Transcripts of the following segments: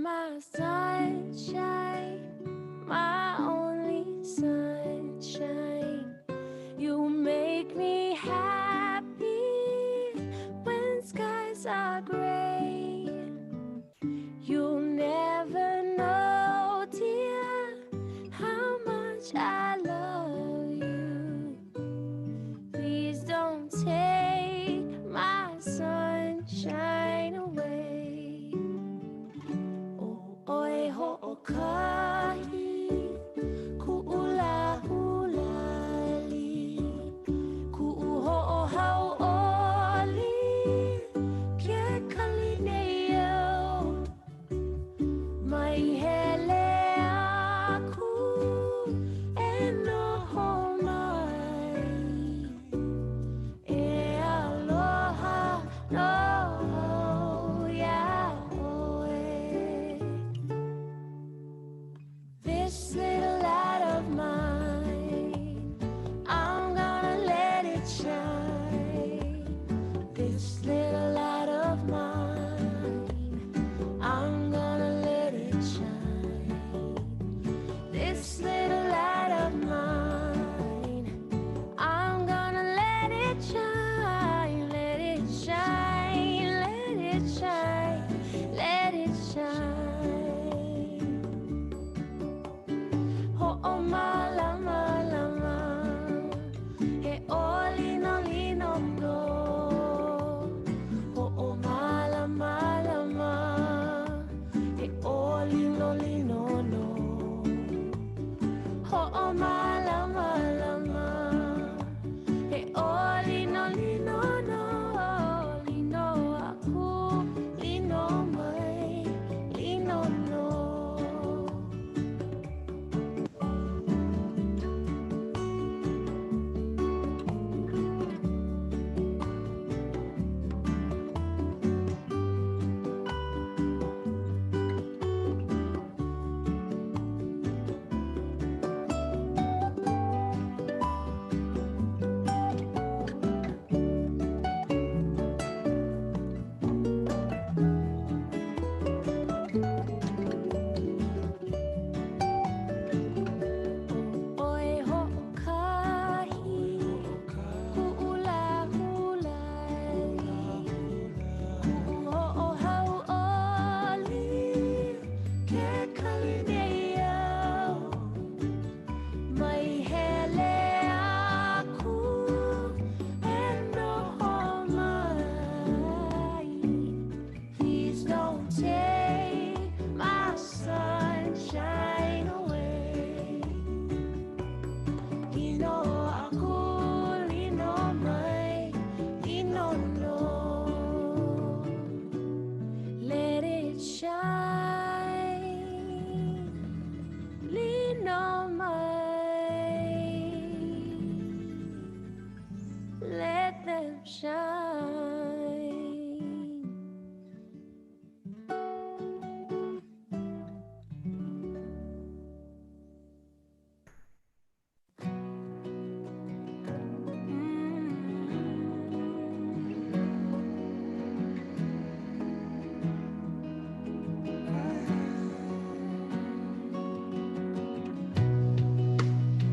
my sunshine, my only sunshine. You make me happy when skies are gray. You'll never know, dear, how much I love you. Please don't take my sunshine away. Oh, oi, ho, o, kahi, ku'ula, hulali, ku'u, ho, o, hau, oli, ke kalineo, mai hele aku, e noho mai. E aloha no Yahweh. This little light of mine, I'm gonna let it shine. This little light of mine, I'm gonna let it shine. This little light of mine, I'm gonna let it shine, let it shine, let it shine, let it shine. Oh, oh, malama, lama, he oli no lino no. Oh, oh, malama, lama, he oli no lino no. Oh, oh, malama, lama. Hey, oli no lino no, lino aku, lino mai, lino no. Oi, ho, kahi, ku'ula, hulali, ku'u, ho, o, hau, oli, ke kalineo, mai hele aku, e noho mai. Please don't take my sunshine away. Lino aku, lino mai, lino no. Let it shine, lino mai. Let them shine.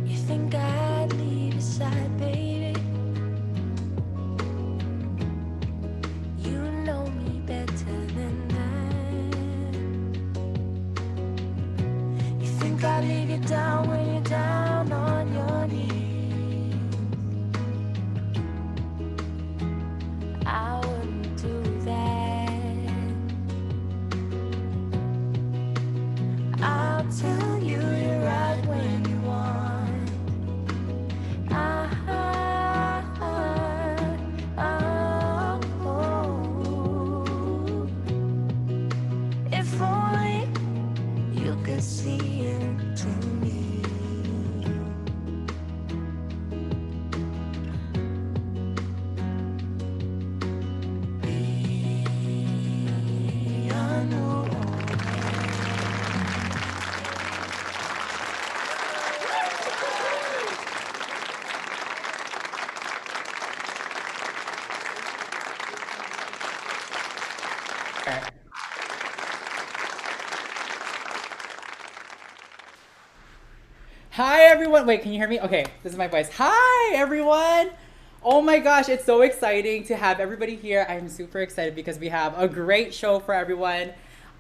You think I'd leave your side, baby? You know me better than that. You think I'd leave you down when you're down on your knees? I wouldn't do that. I'll tell you you're right when you want. If only you could see into me. Hi, everyone. Wait, can you hear me? Okay, this is my voice. Hi, everyone. Oh my gosh, it's so exciting to have everybody here. I'm super excited because we have a great show for everyone.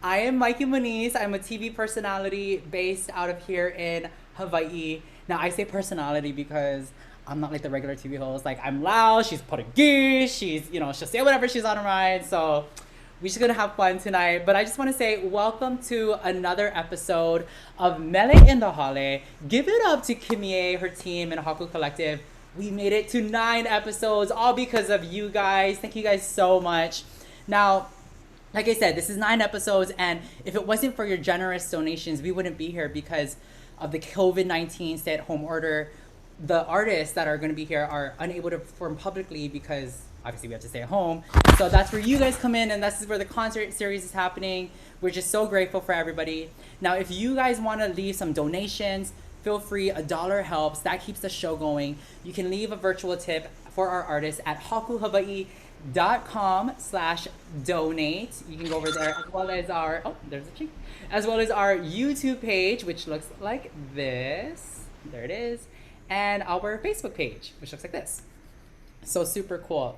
I am Mikey Monis. I'm a TV personality based out of here in Hawaii. Now, I say personality because I'm not like the regular TV host. Like, I'm loud, she's Portuguese, she'll say whatever she's on her mind. So, we're just gonna have fun tonight. But I just wanna say welcome to another episode of Mele in the Hale. Give it up to Kimié, her team, and Haku Collective. We made it to 9 episodes, all because of you guys. Thank you guys so much. Now, like I said, this is 9 episodes, and if it wasn't for your generous donations, we wouldn't be here because of the COVID-19 stay-at-home order. The artists that are going to be here are unable to perform publicly because obviously we have to stay at home. So that's where you guys come in, and this is where the concert series is happening. We're just so grateful for everybody. Now, if you guys want to leave some donations, feel free. $1 helps. That keeps the show going. You can leave a virtual tip for our artists at hakuhawaii.com/donate. You can go over there as well as our, there's a cheek, as well as our YouTube page, which looks like this. There it is. And our Facebook page, which looks like this. So super cool.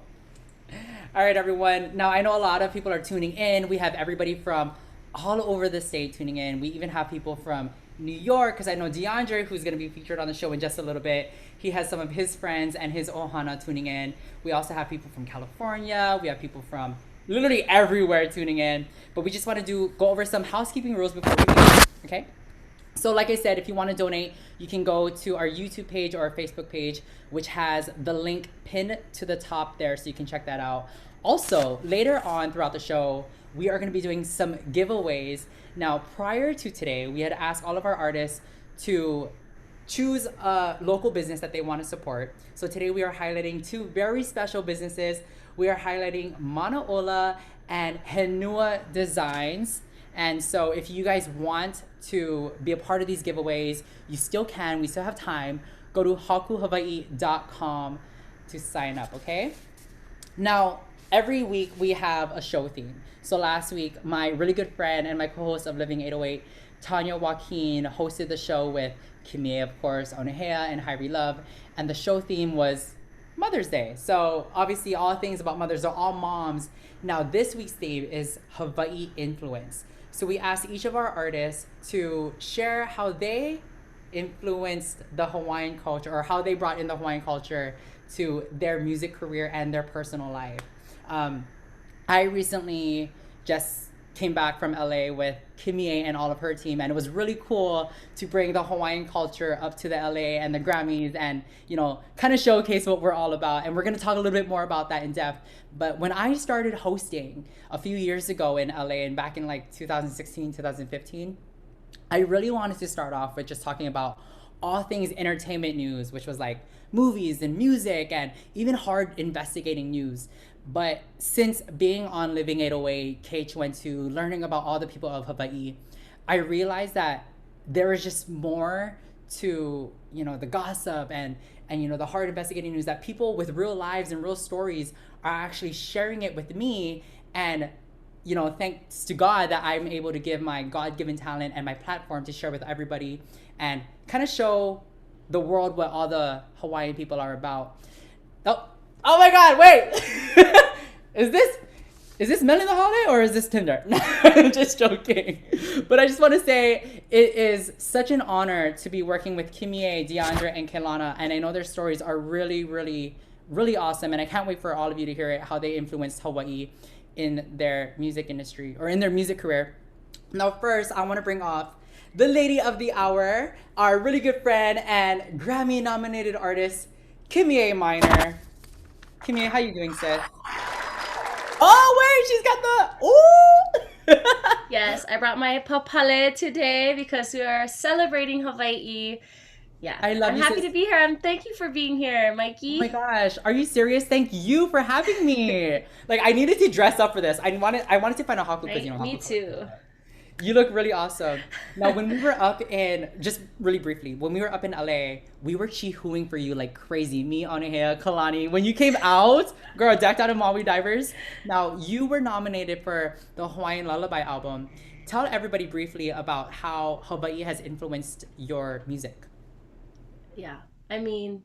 All right, everyone. Now, I know a lot of people are tuning in. We have everybody from all over the state tuning in. We even have people from New York, because I know DeAndre, who's going to be featured on the show in just a little bit, he has some of his friends and his ʻohana tuning in. We also have people from California. We have people from literally everywhere tuning in. But we just want to go over some housekeeping rules before we begin, okay? So like I said, if you want to donate, you can go to our YouTube page or our Facebook page, which has the link pinned to the top there, so you can check that out. Also, later on throughout the show, we are going to be doing some giveaways. Now, prior to today, we had asked all of our artists to choose a local business that they want to support. So today we are highlighting 2 very special businesses. We are highlighting Manaola and Henua Designs. And so if you guys want to be a part of these giveaways, you still can. We still have time. Go to hakuhawaii.com to sign up, okay? Now, every week we have a show theme. So last week, my really good friend and my co-host of Living 808, Tanya Joaquin, hosted the show with Kimié, of course, Onehea, and Hyrie Love. And the show theme was Mother's Day. So obviously all things about mothers are all moms. Now this week's theme is Hawaii influence. So we asked each of our artists to share how they influenced the Hawaiian culture, or how they brought in the Hawaiian culture to their music career and their personal life. I recently just came back from LA with Kimié and all of her team, and it was really cool to bring the Hawaiian culture up to the LA and the Grammys and, kind of showcase what we're all about. And we're going to talk a little bit more about that in depth. But when I started hosting a few years ago in LA and back in like 2016, 2015, I really wanted to start off with just talking about all things entertainment news, which was like movies and music and even hard investigating news. But since being on Living 808, KH12, learning about all the people of Hawaii, I realized that there is just more to, the gossip and the hard investigating news, that people with real lives and real stories are actually sharing it with me. And, thanks to God that I'm able to give my God-given talent and my platform to share with everybody and kind of show the world what all the Hawaiian people are about. Oh my God, wait! Is this Mele in the Hale or is this Tinder? I'm just joking. But I just want to say it is such an honor to be working with Kimié, DeAndre, and Keilana. And I know their stories are really, really, really awesome. And I can't wait for all of you to hear it, how they influenced Hawaii in their music industry or in their music career. Now, first, I want to bring off the lady of the hour, our really good friend and Grammy-nominated artist, Kimié Miner. Kimié, how you doing, sis? Oh, wait, she's got the... Ooh! Yes, I brought my papale today because we are celebrating Hawaii. Yeah, I'm happy to be here. And thank you for being here, Mikey. Oh my gosh, are you serious? Thank you for having me. Like, I needed to dress up for this. I wanted to find a haku because, Haku. Me too. You look really awesome. Now, when we were up in, just really briefly, when we were up in LA, we were chihooing for you like crazy. Me, Onehea, Kalani. When you came out, girl, decked out in Maui Divers. Now, you were nominated for the Hawaiian Lullaby album. Tell everybody briefly about how Hawaii has influenced your music. Yeah. I mean,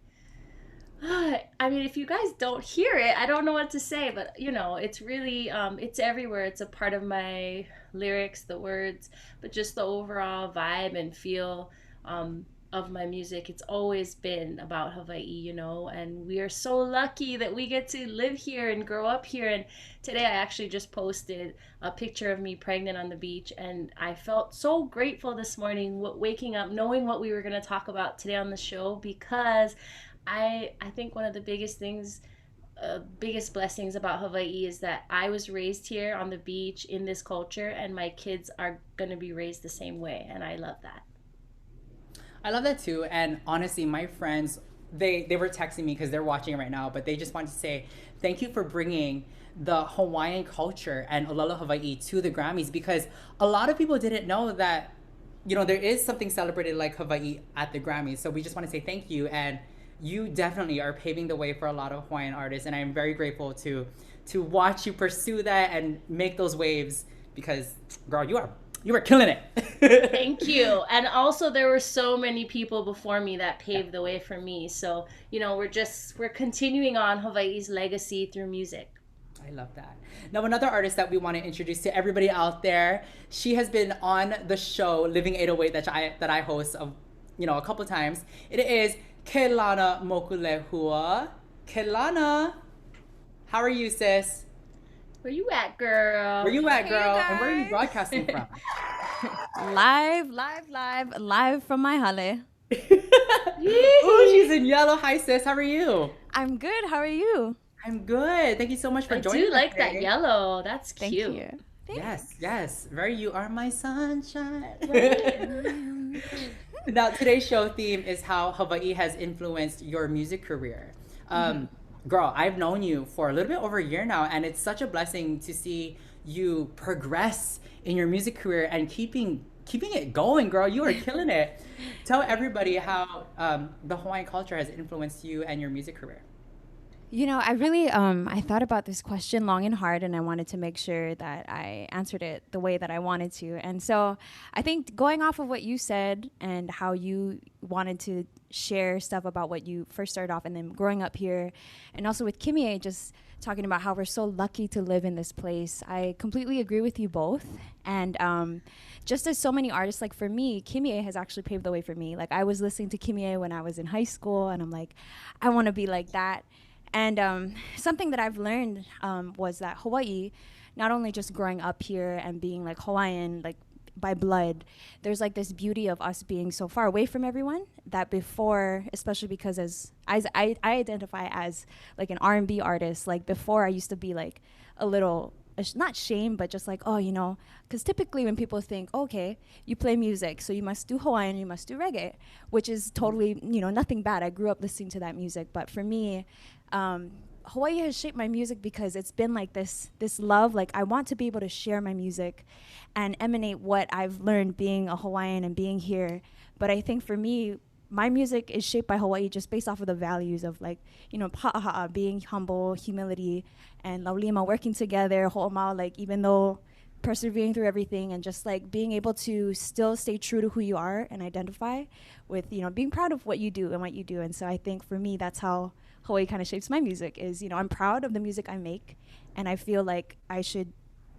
if you guys don't hear it, I don't know what to say, but it's really it's everywhere. It's a part of my lyrics, the words, but just the overall vibe and feel of my music. It's always been about Hawaii, and we are so lucky that we get to live here and grow up here. And today I actually just posted a picture of me pregnant on the beach, and I felt so grateful this morning waking up knowing what we were going to talk about today on the show, because I think one of the biggest blessings about Hawaii is that I was raised here on the beach in this culture, and my kids are going to be raised the same way, and I love that. I love that too. And honestly, my friends, they were texting me because they're watching it right now, but they just wanted to say thank you for bringing the Hawaiian culture and Olelo Hawaii to the Grammys, because a lot of people didn't know that there is something celebrated like Hawaii at the Grammys. So we just want to say thank you, and you definitely are paving the way for a lot of Hawaiian artists, and I'm very grateful to watch you pursue that and make those waves, because girl, you are killing it. Thank you. And also there were so many people before me that paved the way for me. So, we're continuing on Hawaii's legacy through music. I love that. Now, another artist that we want to introduce to everybody out there, she has been on the show Living 808 that I host a couple times. It is Keilana Mokulehua. Keilana, how are you, sis? Where you at, girl? Where you at, girl? And where are you broadcasting from? Live from my Hale. Oh, she's in yellow. Hi, sis. How are you? I'm good. How are you? I'm good. Thank you so much for joining us. I do like that yellow. That's cute. Thank you. Yes, yes. Very, you are my sunshine. Now, today's show theme is how Hawaii has influenced your music career. Girl, I've known you for a little bit over a year now, and it's such a blessing to see you progress in your music career and keeping it going, girl. You are killing it. Tell everybody how the Hawaiian culture has influenced you and your music career. I really I thought about this question long and hard, and I wanted to make sure that I answered it the way that I wanted to. And so I think going off of what you said and how you wanted to share stuff about what you first started off and then growing up here, and also with Kimié just talking about how we're so lucky to live in this place, I completely agree with you both. And just as so many artists, like for me, Kimié has actually paved the way for me. Like I was listening to Kimié when I was in high school, and I'm like, I want to be like that. And something that I've learned was that Hawaii, not only just growing up here and being like Hawaiian, like by blood, there's like this beauty of us being so far away from everyone that before, especially because as I identify as like an R&B artist, like before I used to be like a little, not shame, but just like, oh, because typically when people think, okay, you play music, so you must do Hawaiian, you must do reggae, which is totally, nothing bad. I grew up listening to that music. But for me, Hawaii has shaped my music because it's been like this love. Like I want to be able to share my music and emanate what I've learned being a Hawaiian and being here. But I think for me, my music is shaped by Hawaii just based off of the values of like, pa'a, being humble, humility, and laulima, working together, ho'omau, like even though persevering through everything and just like being able to still stay true to who you are and identify with, being proud of what you do and what you do. And so I think for me, that's how Hawaii kind of shapes my music is, I'm proud of the music I make, and I feel like I should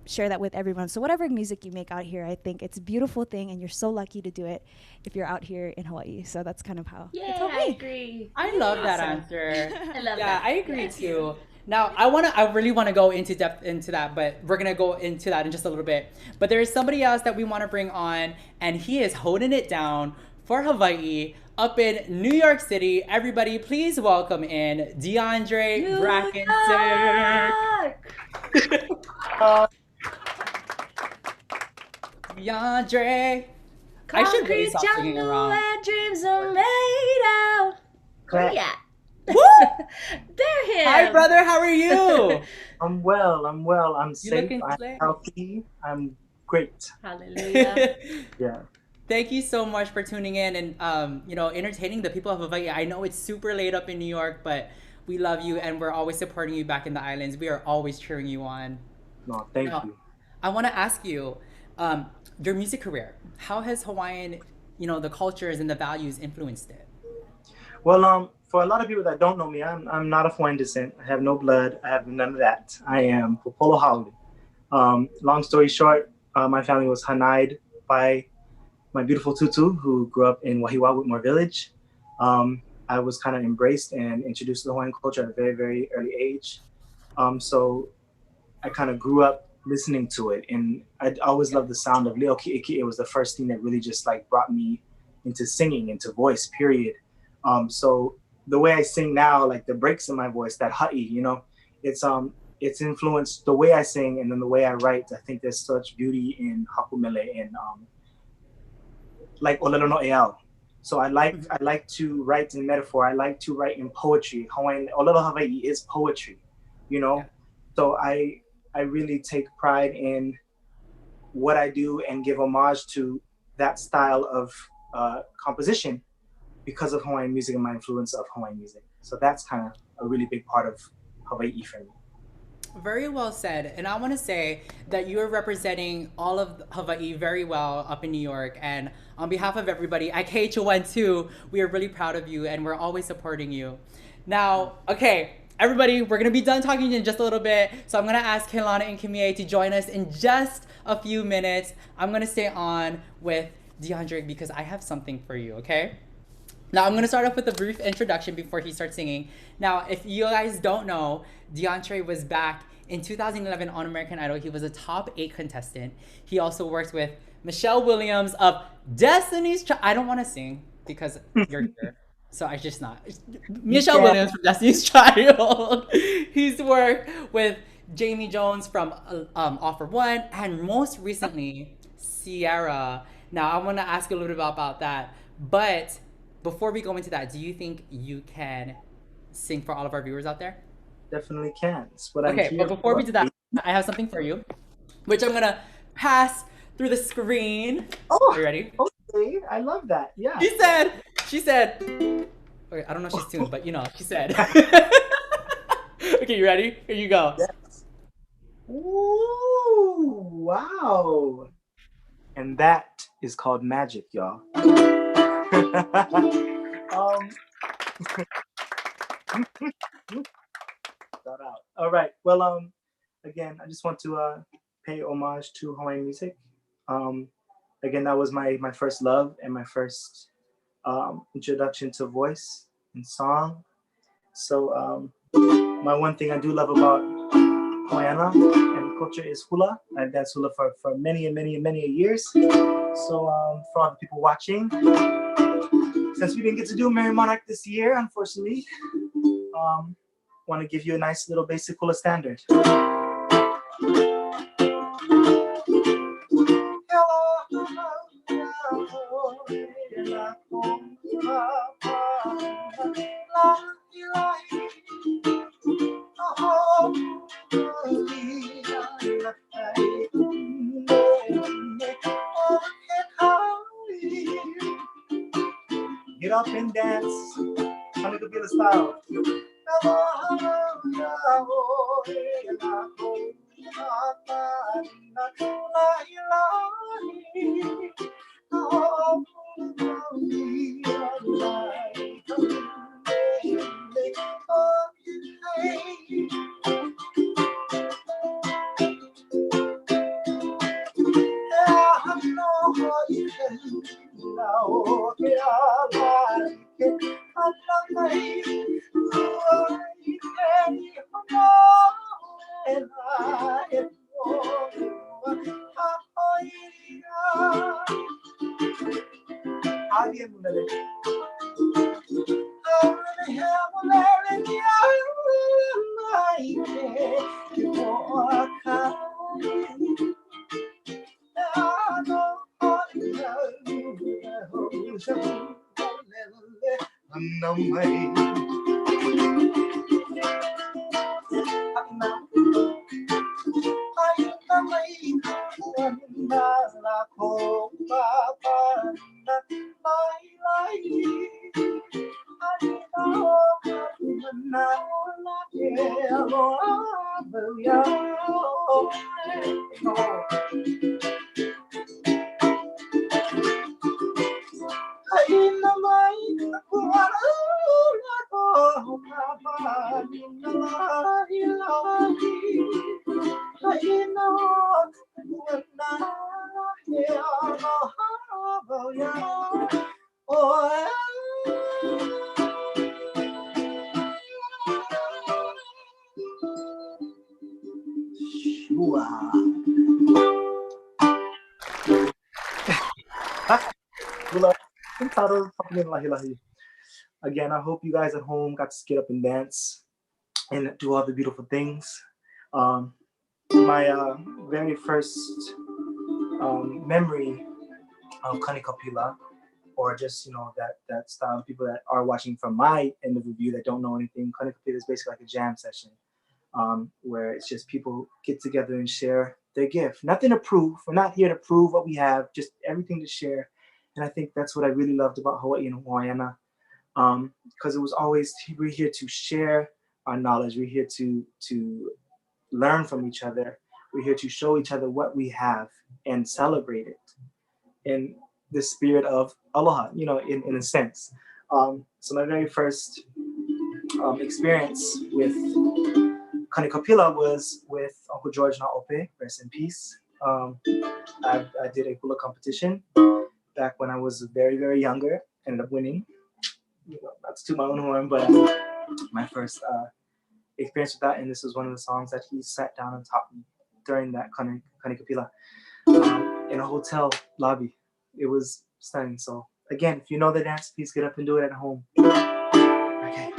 share that with everyone. So whatever music you make out here, I think it's a beautiful thing, and you're so lucky to do it if you're out here in Hawaii. So that's kind of how. Yeah, I agree. I love that answer. I love that. Yeah, I agree too. Now, I really want to go into depth into that, but we're going to go into that in just a little bit. But there is somebody else that we want to bring on, and he is holding it down for Hawaii up in New York City. Everybody, please welcome in DeAndre Brackenton. DeAndre. I should really stop singing around. Where dreams are made out. Where you at? Woo! There him. Hi, brother. How are you? I'm well. I'm safe. I'm healthy. I'm great. Hallelujah. Yeah. Thank you so much for tuning in and entertaining the people of Hawaii. I know it's super late up in New York, but we love you and we're always supporting you back in the islands. We are always cheering you on. No, thank you. I want to ask you, your music career. How has Hawaiian, the cultures and the values influenced it? Well, for a lot of people that don't know me, I'm not of Hawaiian descent. I have no blood. I have none of that. I am Popolo Hale. Long story short, my family was hanai'd by my beautiful tutu, who grew up in Wahiwa Whitmore Village. I was kind of embraced and introduced to the Hawaiian culture at a very, very early age. So I kind of grew up listening to it, and I always loved the sound of Leo Ki'iki. It was the first thing that really just like brought me into singing, into voice, period. So the way I sing now, like the breaks in my voice, that ha'i, it's influenced the way I sing and then the way I write. I think there's such beauty in hapu mele and like olelo no eau. So I like to write in metaphor. I like to write in poetry. Hawaiian olelo Hawaii is poetry, you know. Yeah. So I really take pride in what I do and give homage to that style of composition because of Hawaiian music and my influence of Hawaiian music. So that's kind of a really big part of Hawaii for me. Very well said. And I want to say that you're representing all of Hawaii very well up in New York. And on behalf of everybody at KHON too, we are really proud of you and we're always supporting you. Now, okay, everybody, we're going to be done talking in just a little bit. So I'm going to ask Keilana and Kimié to join us in just a few minutes. I'm going to stay on with DeAndre because I have something for you, okay? Now, I'm going to start off with a brief introduction before he starts singing. Now, if you guys don't know, DeAndre was back in 2011 on American Idol. He was a top 8 contestant. He also worked with Michelle Williams of Destiny's Child. I don't want to sing because you're here. So I just not. Michelle Williams from Destiny's Child. He's worked with Jamie Jones from Offer One and most recently, Sierra. Now, I want to ask you a little bit about that. But before we go into that, do you think you can sing for all of our viewers out there? Definitely can. It's what Okay, but before we do that, I have something for you, which I'm gonna pass through the screen. Oh, are you ready? Okay, I love that. Yeah. She said. Okay, I don't know if she's tuned, but you know, she said. Okay, you ready? Here you go. Yes. Ooh, wow. And that is called magic, y'all. Shout out. All right. Well, again, I just want to pay homage to Hawaiian music. Again, that was my first love and my first introduction to voice and song. So my one thing I do love about ʻohana and culture is hula. I've danced hula for many and many and many years. So for all the people watching, since we didn't get to do Merry Monarch this year, unfortunately, want to give you a nice little basic hula standard. Get up and dance, a little bit of style. Again, I hope you guys at home got to get up and dance and do all the beautiful things. My very first memory of Kanikapila, or just that style of people that are watching from my end of the view that don't know anything. Kanikapila is basically like a jam session, where it's just people get together and share their gift. Nothing to prove. We're not here to prove what we have, just everything to share. And I think that's what I really loved about Hawaii and Hawaiiana, because it was always, we're here to share our knowledge. We're here to learn from each other. We're here to show each other what we have and celebrate it in the spirit of aloha, in a sense. So my very first experience with Kanikapila was with Uncle George Naope, rest in peace. I did a hula competition back when I was very, very younger. Ended up winning. Not to toot my own horn, but my first experience with that, and this was one of the songs that he sat down and taught me during that Kanikapila in a hotel lobby. It was stunning. So again, if you know the dance, please get up and do it at home. Okay.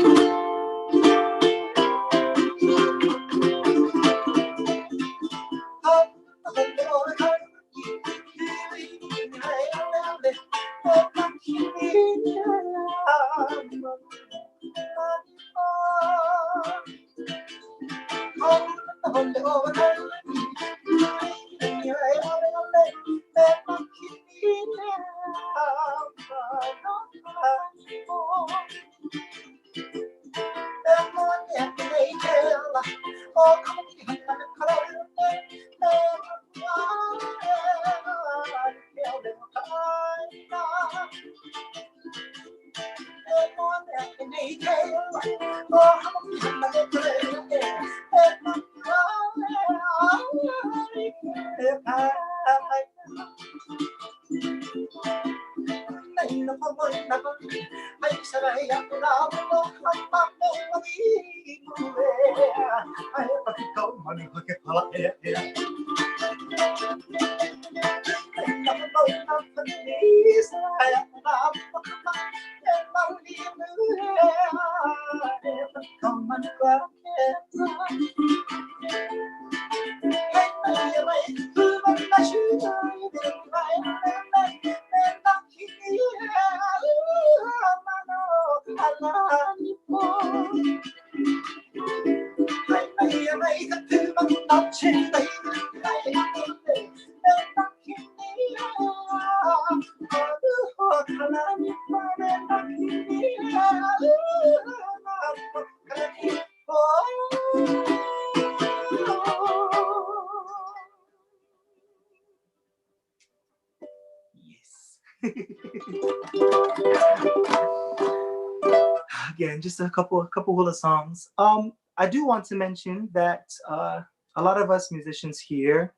Again, just a couple hula songs. I do want to mention that a lot of us musicians here,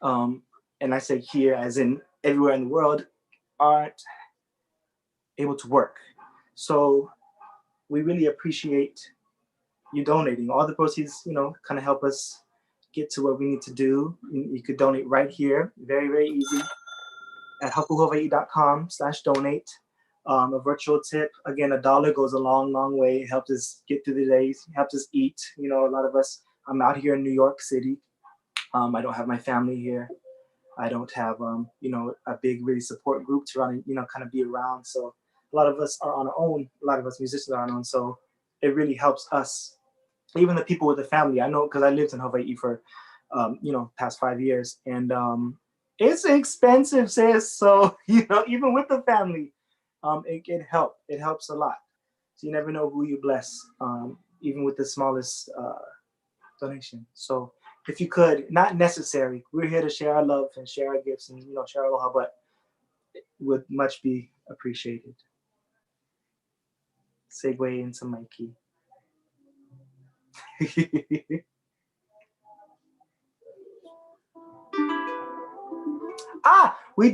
and I say here as in everywhere in the world, aren't able to work. So we really appreciate you donating. All the proceeds, kind of help us get to what we need to do. You could donate right here. Very, very easy at hakuhawaii.com/donate. A virtual tip, again, $1 goes a long, long way. It helps us get through the days, helps us eat. A lot of us, I'm out here in New York City. I don't have my family here. I don't have, a big, really support group to run, kind of be around. So a lot of us are on our own. A lot of us musicians are on our own. So it really helps us, even the people with the family. I know, because I lived in Hawaii for, past 5 years. And it's expensive, sis. So, even with the family, it can help. It helps a lot. So you never know who you bless, even with the smallest donation. So if you could, not necessary. We're here to share our love and share our gifts and share aloha, but it would much be appreciated. Segue into Mikey. We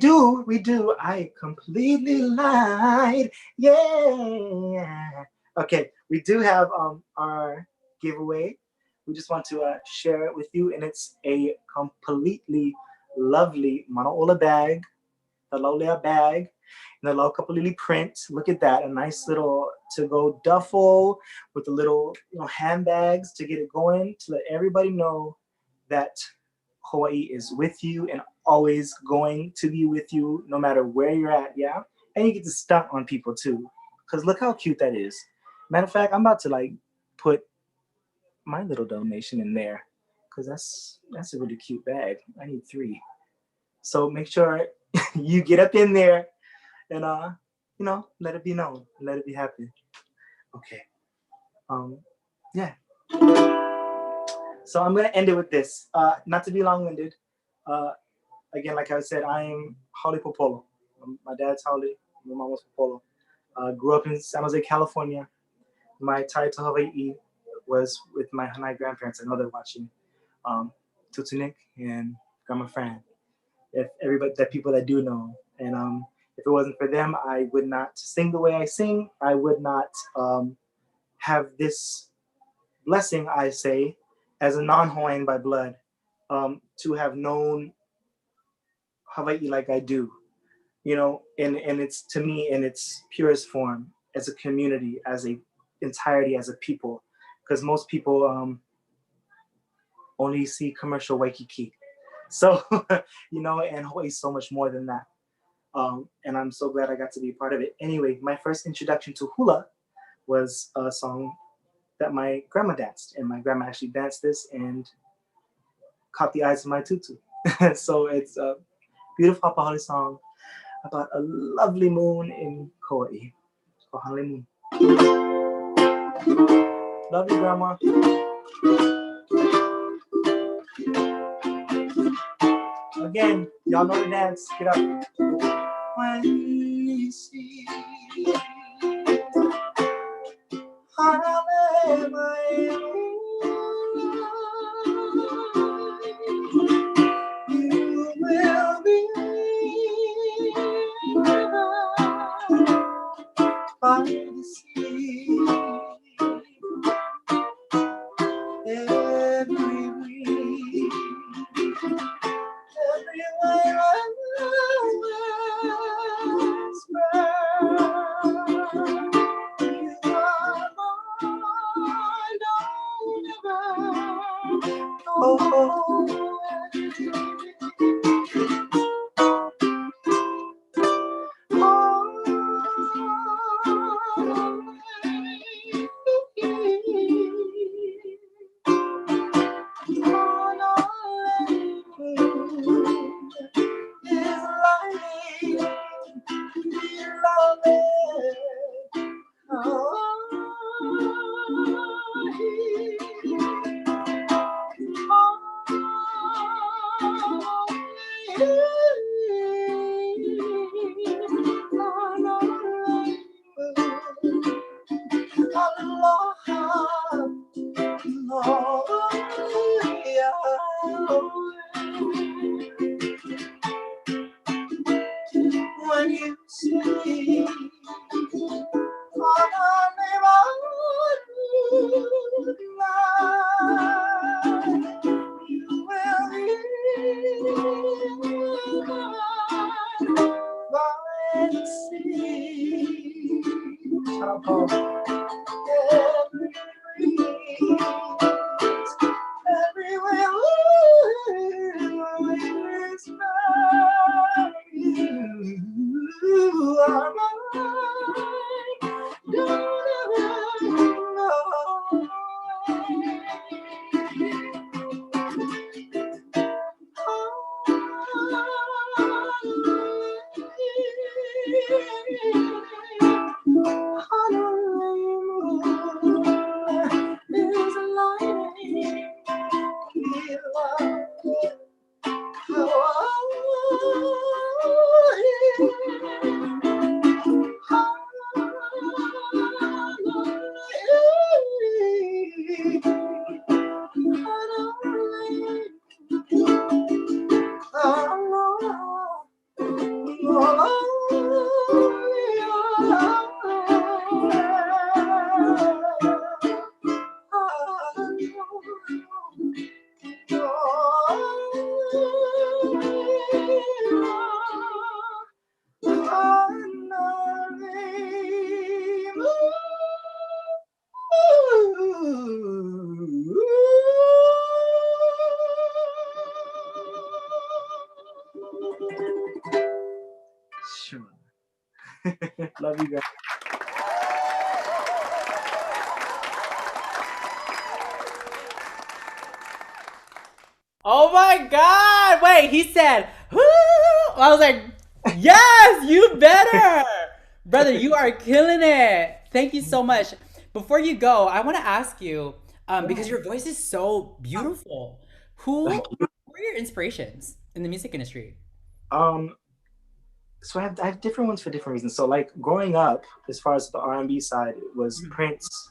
do. I completely lied. Yeah. Okay, we do have our giveaway. We just want to share it with you, and it's a completely lovely manaola bag, the Lolea bag, and the Kapalili print. Look at that, a nice little to-go duffel with the little handbags to get it going, to let everybody know that Hawaii is with you and always going to be with you no matter where you're at, yeah? And you get to stunt on people too. Because look how cute that is. Matter of fact, I'm about to put my little donation in there. Because that's a really cute bag. I need 3. So make sure you get up in there and let it be known. Let it be happy. Okay. Yeah. So I'm gonna end it with this. Not to be long-winded. Again, like I said, I am Hale Popolo. My dad's Hale, my mom was Popolo. Grew up in San Jose, California. My tie to Hawaii was with my Hanai grandparents. I know they're watching. Tutunik and Grandma Fran. If everybody, that people that do know, and if it wasn't for them, I would not sing the way I sing. I would not have this blessing, I say, as a non-Hawaiian by blood, to have known Hawaii like I do, and it's, to me, in its purest form, as a community, as a entirety, as a people, because most people only see commercial Waikiki. So, and Hawaii is so much more than that. And I'm so glad I got to be a part of it. Anyway, my first introduction to hula was a song that my grandma danced, and my grandma actually danced this and caught the eyes of my tutu. So it's a beautiful Hapahale song about a lovely moon in Kauai. Kohale moon. Love you, Grandma. Again, y'all know the dance. Get up. When you see Hale, my you will be by the sea every week, everywhere I whisper, you are mine, don't ever go away. When you see everywhere Sure. Love you guys. Oh my God! Wait, he said, "Woo!" I was like, yes, you better. Brother, you are killing it. Thank you so much. Before you go, I want to ask you, because your voice is so beautiful, who were your inspirations in the music industry? Um, so I have different ones for different reasons. So like growing up, as far as the R&B side, it was Mhm. Prince,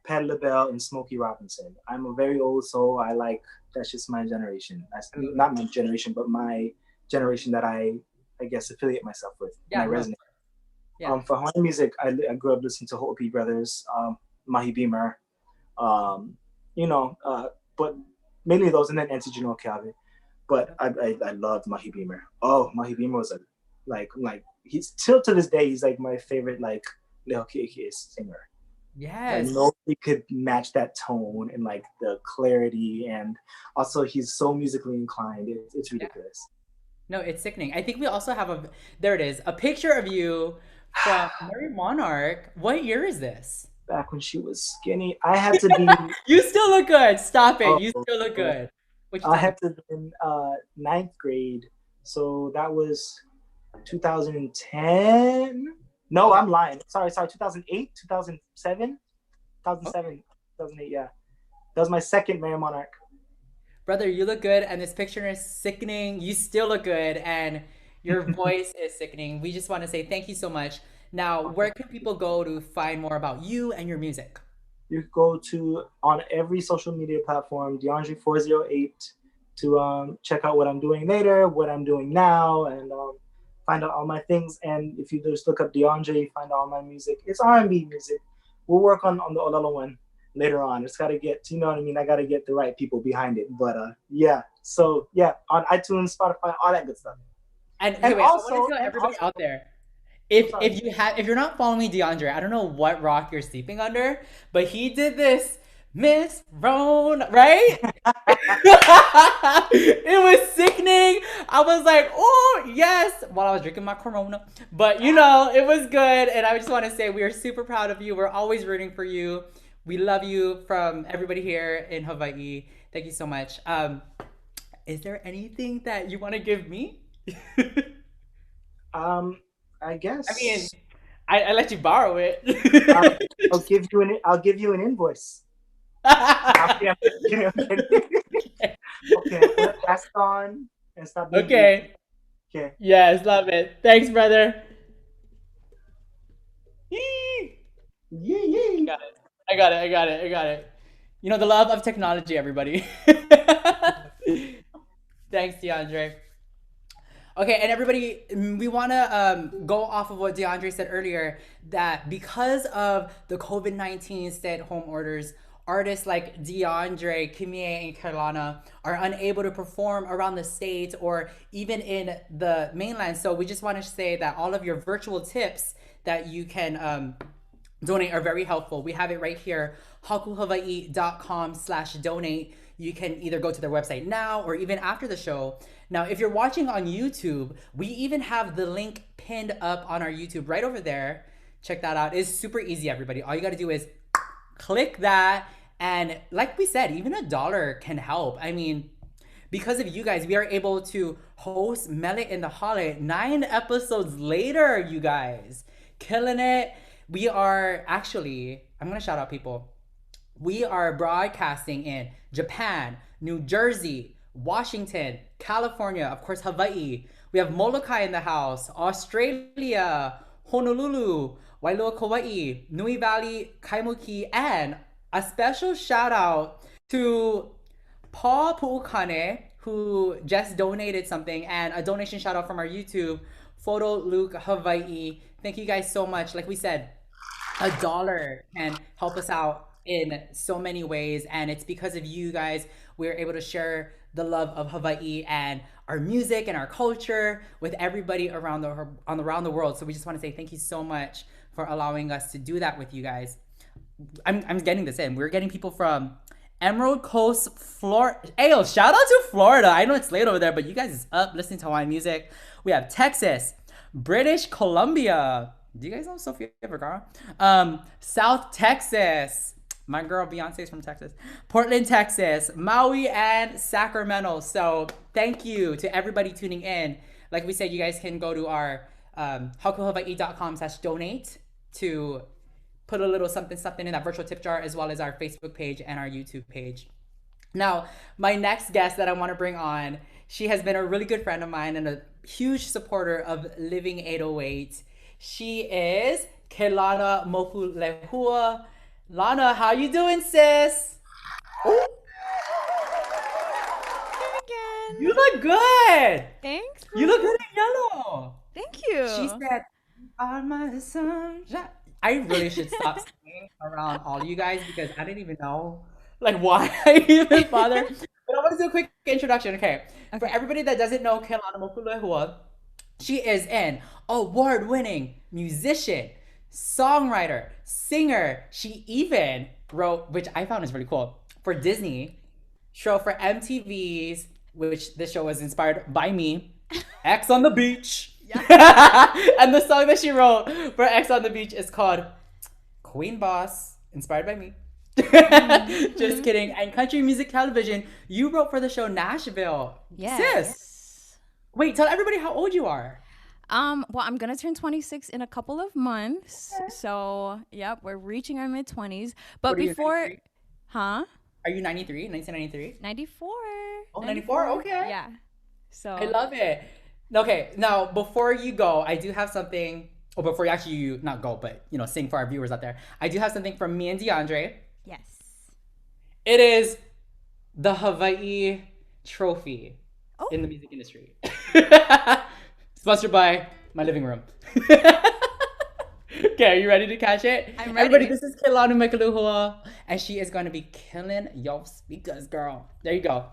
Patti LaBelle, and Smokey Robinson. I'm a very old soul. I like that's just my generation. That's I love it. not my generation, but my generation that I guess affiliate myself with, and I Yeah, no, resonate. yeah, For Hawaiian music, I grew up listening to Ho'opi Brothers, Mahi Beamer, um, you know, but mainly those, and then NC Gino Calvi. But I loved Mahi Beamer. Oh, Mahi Beamer was a like he's still to this day he's like my favorite like Leo Keiki singer. Like yes. nobody could match that tone and like the clarity, and also he's so musically inclined. It's Yeah. ridiculous. No, it's sickening. I think we also have there it is, a picture of you from Mary Monarch. What year is this? Back when she was skinny, I had to be. You still look good. Stop it. Oh, You still look good. What you I talking had to be in ninth grade, so that was 2010. No, about? Okay. I'm lying. Sorry, 2008, 2007, 2007, 2008. Yeah, that was my second Mary Monarch. Brother, you look good, and this picture is sickening. You still look good, and your voice is sickening. We just want to say thank you so much. Now, where can people go to find more about you and your music? You go to on every social media platform, DeAndre408, to check out what I'm doing later, what I'm doing now, and find out all my things. And if you just look up DeAndre, find all my music. It's R&B music. We'll work on the Olala one later on. It's got to get, you know what I mean? I got to get the right people behind it. But yeah, so yeah, on iTunes, Spotify, all that good stuff. And okay, And wait, I want to also, tell and everybody also, out there, I'm sorry. if you're not following me, DeAndre, I don't know what rock you're sleeping under, but he did this Miss Roan, right? It was sickening. I was like, oh yes, while I was drinking my Corona. But it was good, and I just want to say we are super proud of you. We're always rooting for you. We love you from everybody here in Hawaii. Thank you so much. Is there anything that you want to give me? um, I I mean, guess I let you borrow I'll, it. I'll give you an invoice. Okay, I'm kidding, I'm kidding. Okay, I'm gonna pass it on and stop being greedy. Okay. Okay. Yes, love it. Thanks, brother. Yee. Yee yee. Got it. I got it. I got it. I got it. The love of technology, everybody. Thanks, DeAndre. Okay, and everybody, we want to go off of what DeAndre said earlier that because of the COVID-19 stay-at-home orders, artists like DeAndre, Kimié, and Keilana are unable to perform around the states or even in the mainland. So we just want to say that all of your virtual tips that you can donate are very helpful. We have it right here, hakuhawaii.com/donate. You can either go to their website now or even after the show. Now, if you're watching on YouTube, we even have the link pinned up on our YouTube right over there. Check that out. It's super easy, everybody. All you got to do is click that. And like we said, even $1 can help. I mean, because of you guys, we are able to host Mele in the Hale 9 episodes later, you guys. Killing it. We are actually, I'm going to shout out people. We are broadcasting in Japan, New Jersey, Washington, California, of course, Hawaii. We have Molokai in the house, Australia, Honolulu, Wailua, Kauai, Nui Valley, Kaimuki, and a special shout out to Paul Puukane, who just donated something, and a donation shout out from our YouTube, Photo Luke Hawaii. Thank you guys so much. Like we said, $1 can help us out in so many ways, and it's because of you guys we're able to share the love of Hawaii and our music and our culture with everybody around the world. So we just want to say thank you so much for allowing us to do that with you guys. I'm getting this in. We're getting people from Emerald Coast, Florida. Hey, yo, shout out to Florida. I know it's late over there, but you guys is up listening to Hawaiian music. We have Texas, British Columbia. Do you guys know Sofia Vergara? South Texas. My girl Beyonce is from Texas. Portland, Texas, Maui, and Sacramento. So thank you to everybody tuning in. Like we said, you guys can go to our hakuhawaii.com/donate to put a little something in that virtual tip jar, as well as our Facebook page and our YouTube page. Now, my next guest that I want to bring on, she has been a really good friend of mine and a huge supporter of Living 808. She is Keilana Mopulehua. Lana, how you doing, sis? Again. You look good. Thanks. You look good in yellow. Thank you. She said, "You are my sunshine." I really should stop singing around all you guys because I didn't even know like why I even bother. But I want to do a quick introduction. Okay. For everybody that doesn't know Keilana Mopulehua, she is an award-winning musician, songwriter, singer. She even wrote, which I found is really cool, for Disney, show for MTV's, which this show was inspired by me, X on the Beach. And the song that she wrote for X on the Beach is called Queen Boss, inspired by me. Just kidding. And country music television, you wrote for the show Nashville. Yes. Sis, wait, tell everybody how old you are. Well, I'm gonna turn 26 in a couple of months. So, yep, we're reaching our mid-20s. But What are you, before, 93? huh? Are you 93? 1993? 94. Oh, 94? Okay. Yeah. So I love it. Okay, now before you go, I do have something. Or before you actually not go, but sing for our viewers out there. I do have something from me and DeAndre. yes. It is the Hawaii trophy in the music industry. Sponsored by my living room. Okay, are you ready to catch it? I'm ready. Everybody, this is Keilana Mopulehua, and she is going to be killing your speakers, girl. There you go.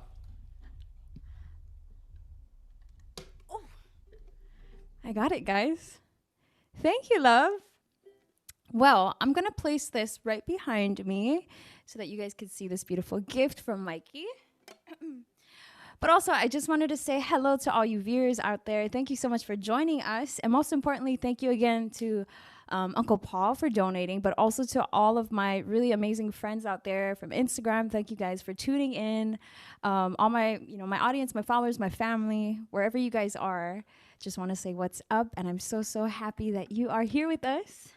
I got it, guys. Thank you, love. Well, I'm going to place this right behind me so that you guys can see this beautiful gift from Mikey. But also, I just wanted to say hello to all you viewers out there. Thank you so much for joining us. And most importantly, thank you again to Uncle Paul for donating, but also to all of my really amazing friends out there from Instagram. Thank you guys for tuning in. All my, my audience, my followers, my family, wherever you guys are. Just want to say what's up, and I'm so, so happy that you are here with us.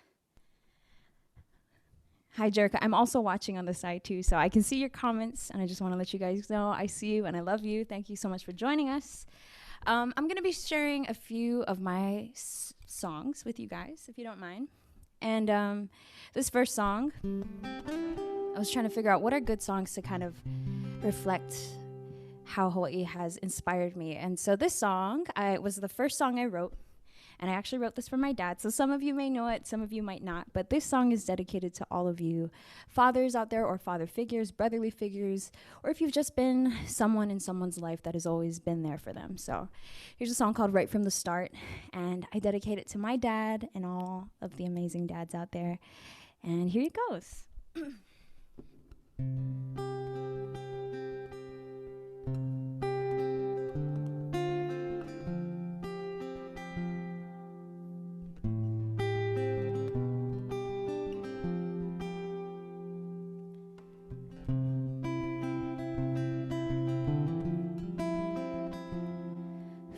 Hi, Jerica. I'm also watching on the side, too, so I can see your comments, and I just want to let you guys know I see you and I love you. Thank you so much for joining us. I'm going to be sharing a few of my songs with you guys, if you don't mind. And this first song, I was trying to figure out what are good songs to kind of reflect how Hawaii has inspired me. And so this song was the first song I wrote, and I actually wrote this for my dad. So some of you may know it, some of you might not, but this song is dedicated to all of you fathers out there, or father figures, brotherly figures, or if you've just been someone in someone's life that has always been there for them. So here's a song called Right From the Start, and I dedicate it to my dad and all of the amazing dads out there. And here it goes.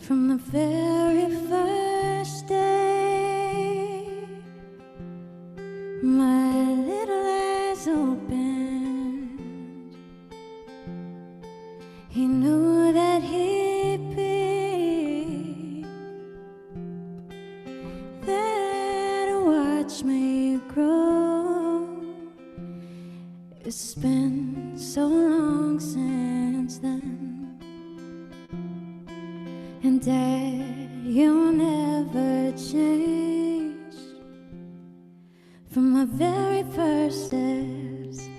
From the very first day, my little eyes opened. He knew that he'd be there to watch me grow. It's been so long since then. And Dad, you never changed. From my very first steps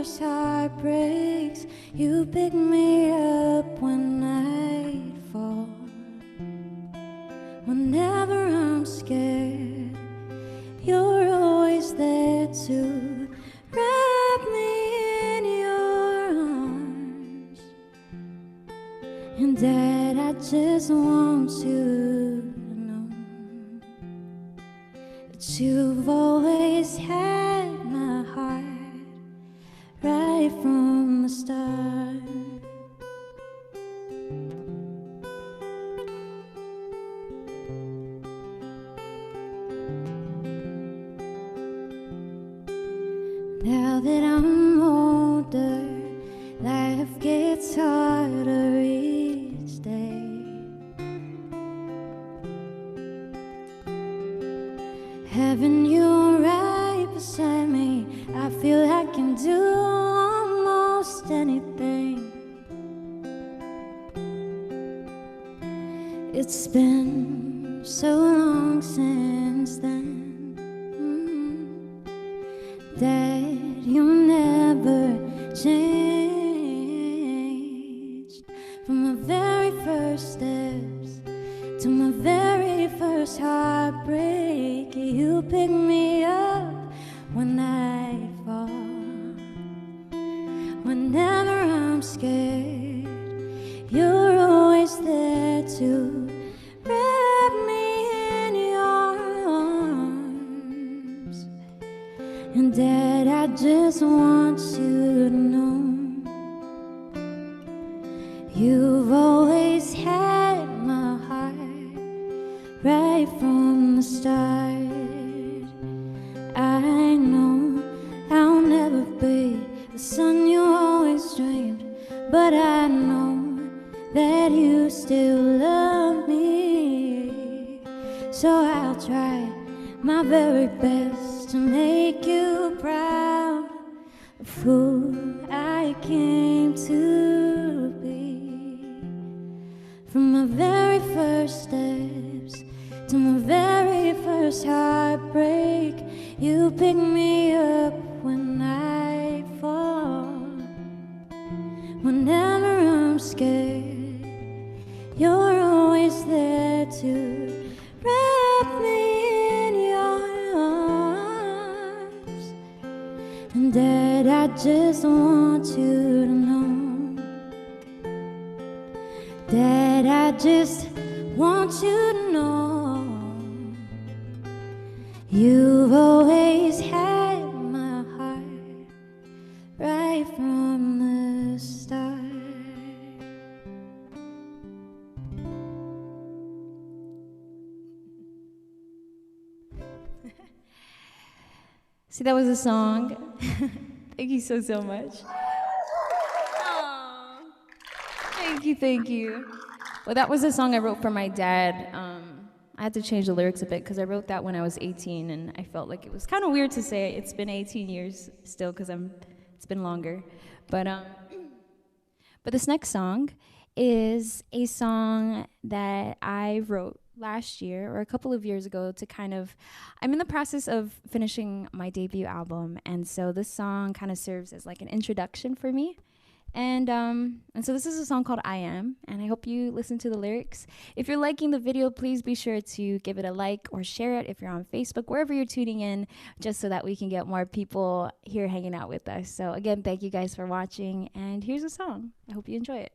first heart breaks, you pick me up when I fall. Whenever I'm scared, you're always there to wrap me in your arms. And Dad, I just want you to know that you've always had my heart right from the start. Now that I'm older, life gets harder each day. Having you right beside me, I feel I can do almost anything. It's been so long since then. That you never changed. From my very first steps to my very first heartbreak, you pick me up when I fall. Whenever I'm scared, you're always there to wrap me in your arms. And Dad, I just want you to know you've always had my heart right from the start. I know I'll never be the son you always dreamed, but I know that you still love me. So I'll try my very best to make you proud of who I came to be. From my very first steps to my very first heartbreak, you pick me up when I fall. Whenever I'm scared, you're always there to wrap me in your arms. And Dad, I just want you to know, Dad, I just want you to know you've always had my heart right from the start. See, that was a song. Thank you so, so much. Aww. Thank you. Well, that was a song I wrote for my dad. I had to change the lyrics a bit because I wrote that when I was 18, and I felt like it was kind of weird to say it's been 18 years still because it's been longer. But this next song is a song that I wrote last year or a couple of years ago to I'm in the process of finishing my debut album, and so this song kind of serves as like an introduction for me. And so this is a song called I Am, and I hope you listen to the lyrics. If you're liking the video, please be sure to give it a like or share it if you're on Facebook, wherever you're tuning in, just so that we can get more people here hanging out with us. So again, thank you guys for watching, and here's a song. I hope you enjoy it.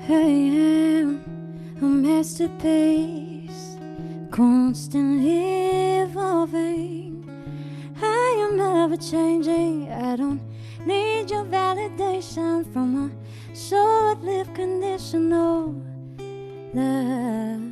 I am a masterpiece, constantly evolving. I am never changing. I don't need your validation from a short-lived conditional love.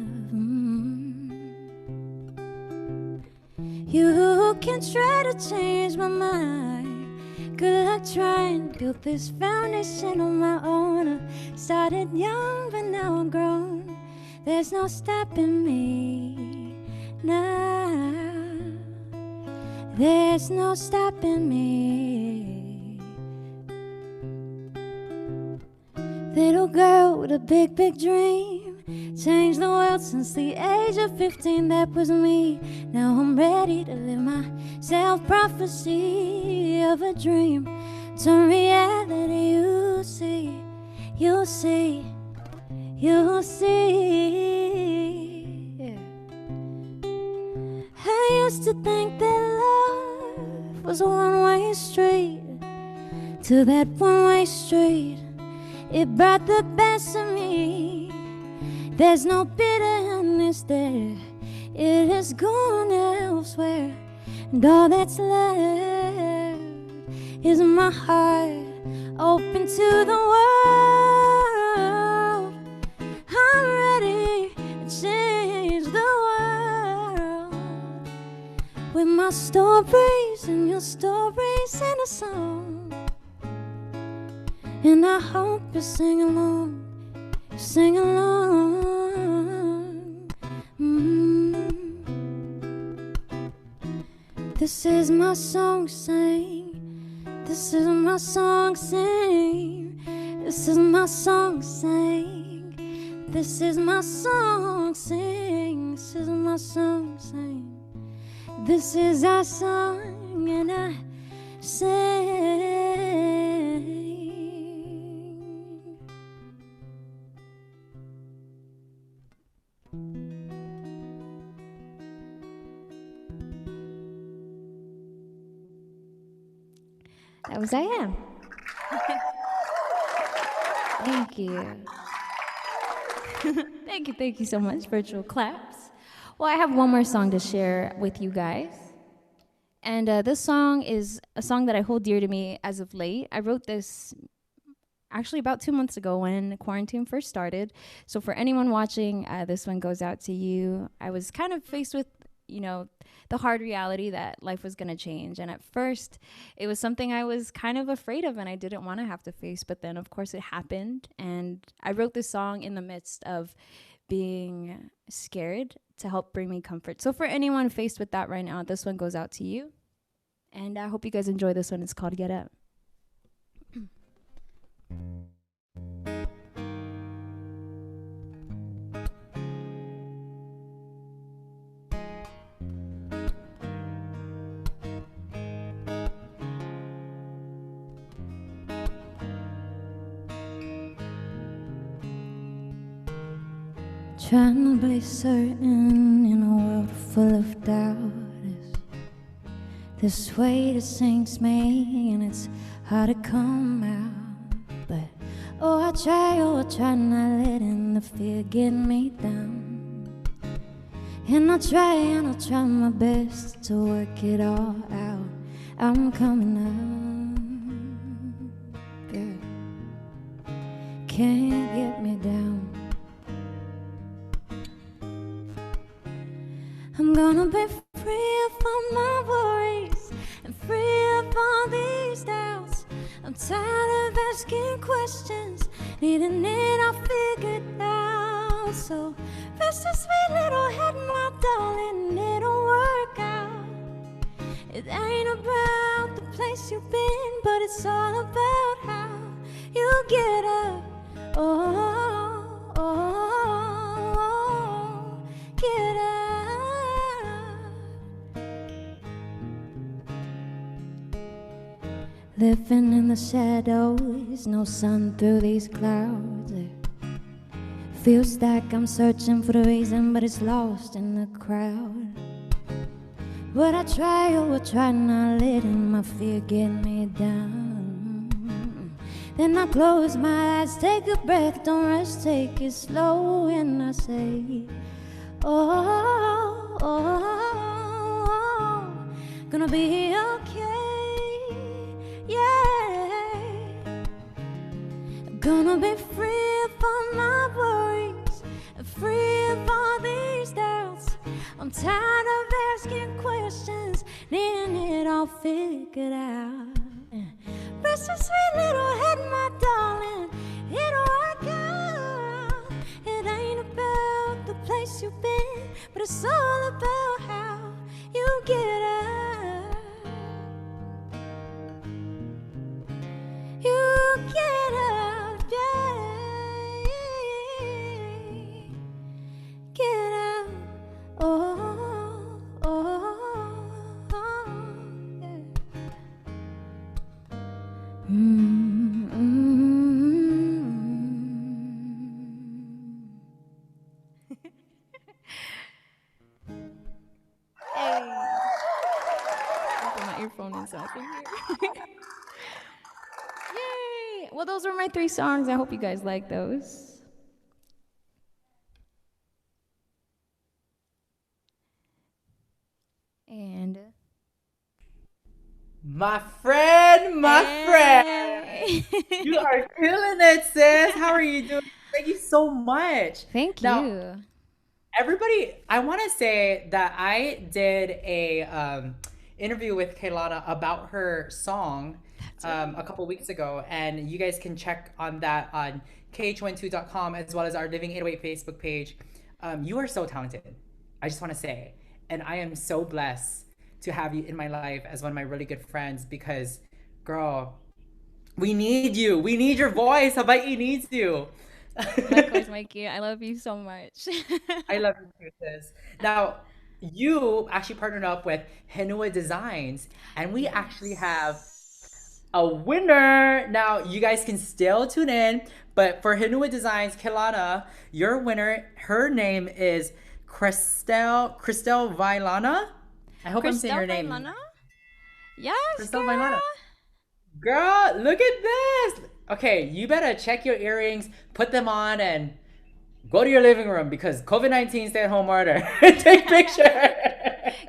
You can try to change my mind, Good luck trying, built this foundation on my own. I started young, but now I'm grown. There's no stopping me now. There's no stopping me. Little girl with a big, big dream. Changed the world since the age of 15, that was me. Now I'm ready to live my self-prophecy of a dream to reality. You'll see, you'll see, you'll see. Yeah. I used to think that love was a one-way street. To that one-way street, it brought the best of me. There's no bitterness there, it has gone elsewhere. And all that's left is my heart open to the world. I'm ready to change the world with my stories and your stories and a song. And I hope you sing along. Sing along. This is my song, sing. This is my song, sing. This is my song, sing. This is my song, sing. This is my song, sing. This is our song, and I sing. That was I Am. Thank you. Thank you so much, virtual claps. Well, I have one more song to share with you guys. And this song is a song that I hold dear to me as of late. I wrote this actually about 2 months ago when quarantine first started. So for anyone watching, this one goes out to you. I was kind of faced with, the hard reality that life was going to change. And at first, it was something I was kind of afraid of and I didn't want to have to face. But then, of course, it happened. And I wrote this song in the midst of being scared to help bring me comfort. So for anyone faced with that right now, this one goes out to you. And I hope you guys enjoy this one. It's called Get Up. Trying to be certain in a world full of doubt. This weight, it sinks me and it's hard to come out. But I try not letting the fear get me down. And I try my best to work it all out. I'm coming up, girl. Can't get me down. I'm gonna be free of all my worries and free of all these doubts. I'm tired of asking questions, needing it all figured out. So rest a sweet little head, my darling, it'll work out. It ain't about the place you've been, but it's all about how you get up. Get up. Living in the shadows, no sun through these clouds. It feels like I'm searching for the reason, but it's lost in the crowd. But I try not letting my fear get me down. Then I close my eyes, take a breath, don't rush, take it slow, and I say, gonna be okay. Yeah, gonna be free of all my worries, free of all these doubts. I'm tired of asking questions, needing it all figured out. place you've been, but it's all about how you get out. You get out, yeah. Get out, oh, oh, oh, yeah. Hey. I'll put my earphone in so I can hear. Yay! Well, those were my 3 songs. I hope you guys like those. And My friend, Hey. you are killing it, sis. How are you doing? Thank you so much. Thank Now, you. everybody, I want to say that I did a interview with Keilana about her song a couple weeks ago, and you guys can check on that on kh12.com as well as our Living 808 Facebook page. You are so talented. I just want to say, and I am so blessed to have you in my life as one of my really good friends because, girl, we need you. We need your voice. Hawaii needs you. Likewise, Mikey. I love you so much. I love you too, sis. Now, you actually partnered up with Henua Designs, and we actually have a winner. Now, you guys can still tune in, but for Henua Designs, Keilana, your winner, her name is Christelle Vailana. I hope I'm saying your name. Keilana? Yes, Christelle girl. Vailana. Girl, look at this. Okay, you better check your earrings, put them on, and go to your living room because COVID-19 stay-at-home order. Take picture.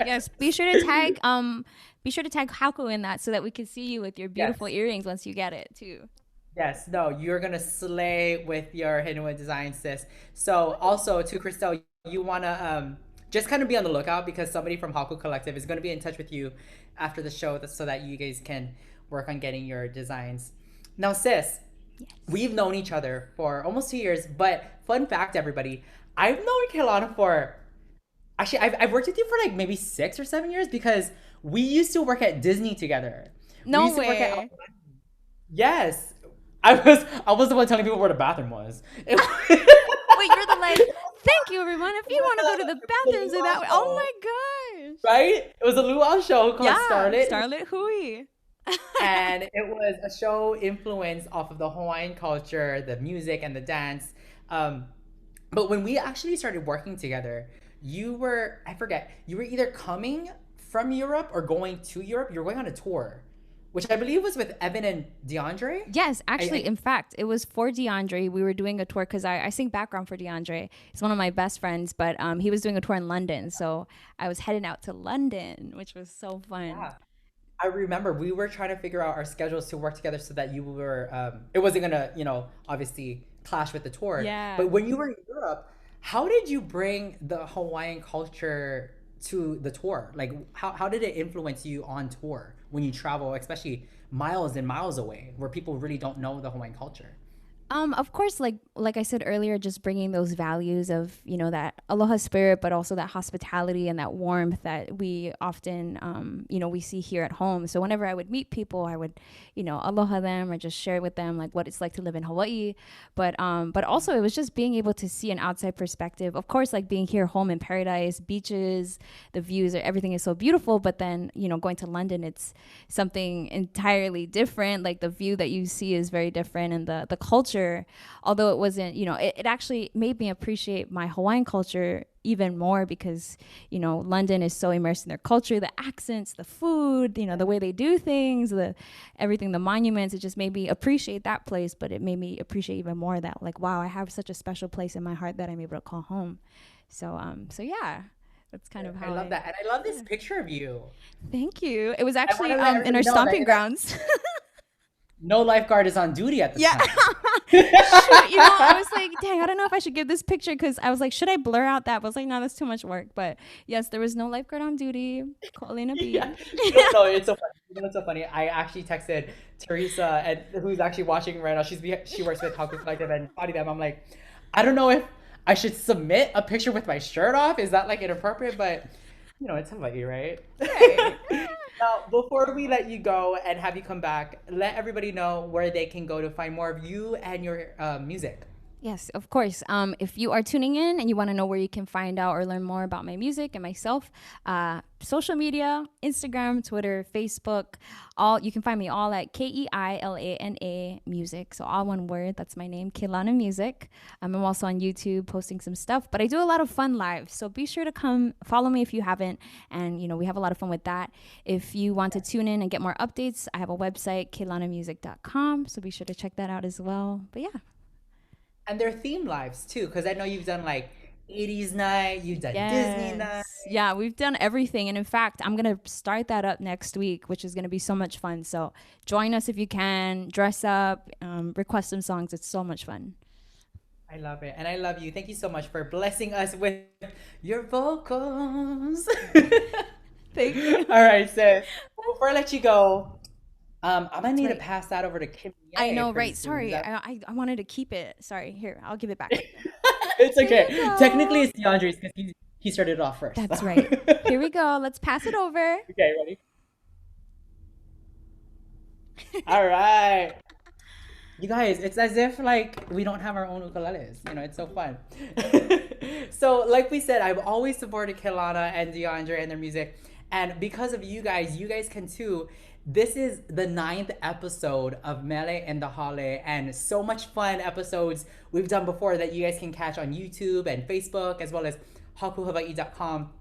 Yes, be sure to tag Haku in that so that we can see you with your beautiful earrings once you get it too. Yes, no, you're gonna slay with your Henua design, sis. So also to Christelle, you wanna just kind of be on the lookout because somebody from Haku Collective is gonna be in touch with you after the show so that you guys can work on getting your designs. Now, sis, we've known each other for almost 2 years, but fun fact, everybody, I've known Keilana for actually I've worked with you for like maybe 6 or 7 years because we used to work at Disney together. We No used to work at way. Yes. I was the one telling people where the bathroom was. Wait, you're the like, thank you everyone. If you want to go to the bathrooms in that way. Oh my gosh. Right? It was a luau show called Yeah, Starlet. Starlet Hui. And it was a show influenced off of the Hawaiian culture, the music and the dance. But when we actually started working together, I forget, you were either coming from Europe or going to Europe. You were going on a tour, which I believe was with Evan and DeAndre. Yes, actually, in fact, it was for DeAndre. We were doing a tour because I sing background for DeAndre. He's one of my best friends, but he was doing a tour in London. So I was heading out to London, which was so fun. Yeah. I remember we were trying to figure out our schedules to work together so that you were, it wasn't gonna, obviously clash with the tour. Yeah. But when you were in Europe, how did you bring the Hawaiian culture to the tour? Like, how did it influence you on tour when you travel, especially miles and miles away, where people really don't know the Hawaiian culture? Of course, like I said earlier, just bringing those values of, that aloha spirit, but also that hospitality and that warmth that we often, we see here at home. So whenever I would meet people, I would, aloha them or just share with them like what it's like to live in Hawaii. But also it was just being able to see an outside perspective. Of course, like being here home in paradise, beaches, the views, everything is so beautiful. But then, going to London, it's something entirely different. Like the view that you see is very different, and the culture, although it wasn't, it actually made me appreciate my Hawaiian culture even more because, London is so immersed in their culture, the accents, the food, the way they do things, everything, the monuments. It just made me appreciate that place, but it made me appreciate even more that, like, wow, I have such a special place in my heart that I'm able to call home. So yeah. That's kind of how I love that. And I love this picture of you. Thank you. It was actually wanna let in our everybody know stomping that- grounds. No lifeguard is on duty at this time. Shoot, I was like, dang, I don't know if I should give this picture because I was like, should I blur out that? But I was like, no, that's too much work. But yes, there was no lifeguard on duty. Calling a beach. Yeah. No, it's so funny. It's so funny. I actually texted Teresa, who's actually watching right now. She works with Haku Collective and Body Them. I'm like, I don't know I should submit a picture with my shirt off. Is that like inappropriate? But it's Hawaii, right? Right. Now, before we let you go and have you come back, let everybody know where they can go to find more of you and your music. Yes, of course. If you are tuning in and you want to know where you can find out or learn more about my music and myself, social media, Instagram, Twitter, Facebook, all you can find me all at Keilana Music. So all one word. That's my name, Keilana Music. I'm also on YouTube posting some stuff, but I do a lot of fun lives. So be sure to come follow me if you haven't. And we have a lot of fun with that. If you want to tune in and get more updates, I have a website, keilanamusic.com. So be sure to check that out as well. But yeah. And their theme lives too, because I know you've done like 80s night, you've done Disney night. Yeah, we've done everything. And in fact, I'm going to start that up next week, which is going to be so much fun. So join us if you can, dress up, request some songs. It's so much fun. I love it. And I love you. Thank you so much for blessing us with your vocals. Thank you. All right, sis. Before I let you go, I'm gonna need to pass that over to Kimié. I know, right? Sorry, I wanted to keep it. Sorry, here, I'll give it back. It's okay. Technically, it's DeAndre's because he started it off first. That's right. Here we go. Let's pass it over. Okay, ready? All right. You guys, it's as if like we don't have our own ukuleles. It's so fun. So, like we said, I've always supported Keilana and DeAndre and their music, and because of you guys can too. This is the 9th episode of Mele and the Hale, and so much fun episodes we've done before that you guys can catch on YouTube and Facebook, as well as hakuhawaii.com.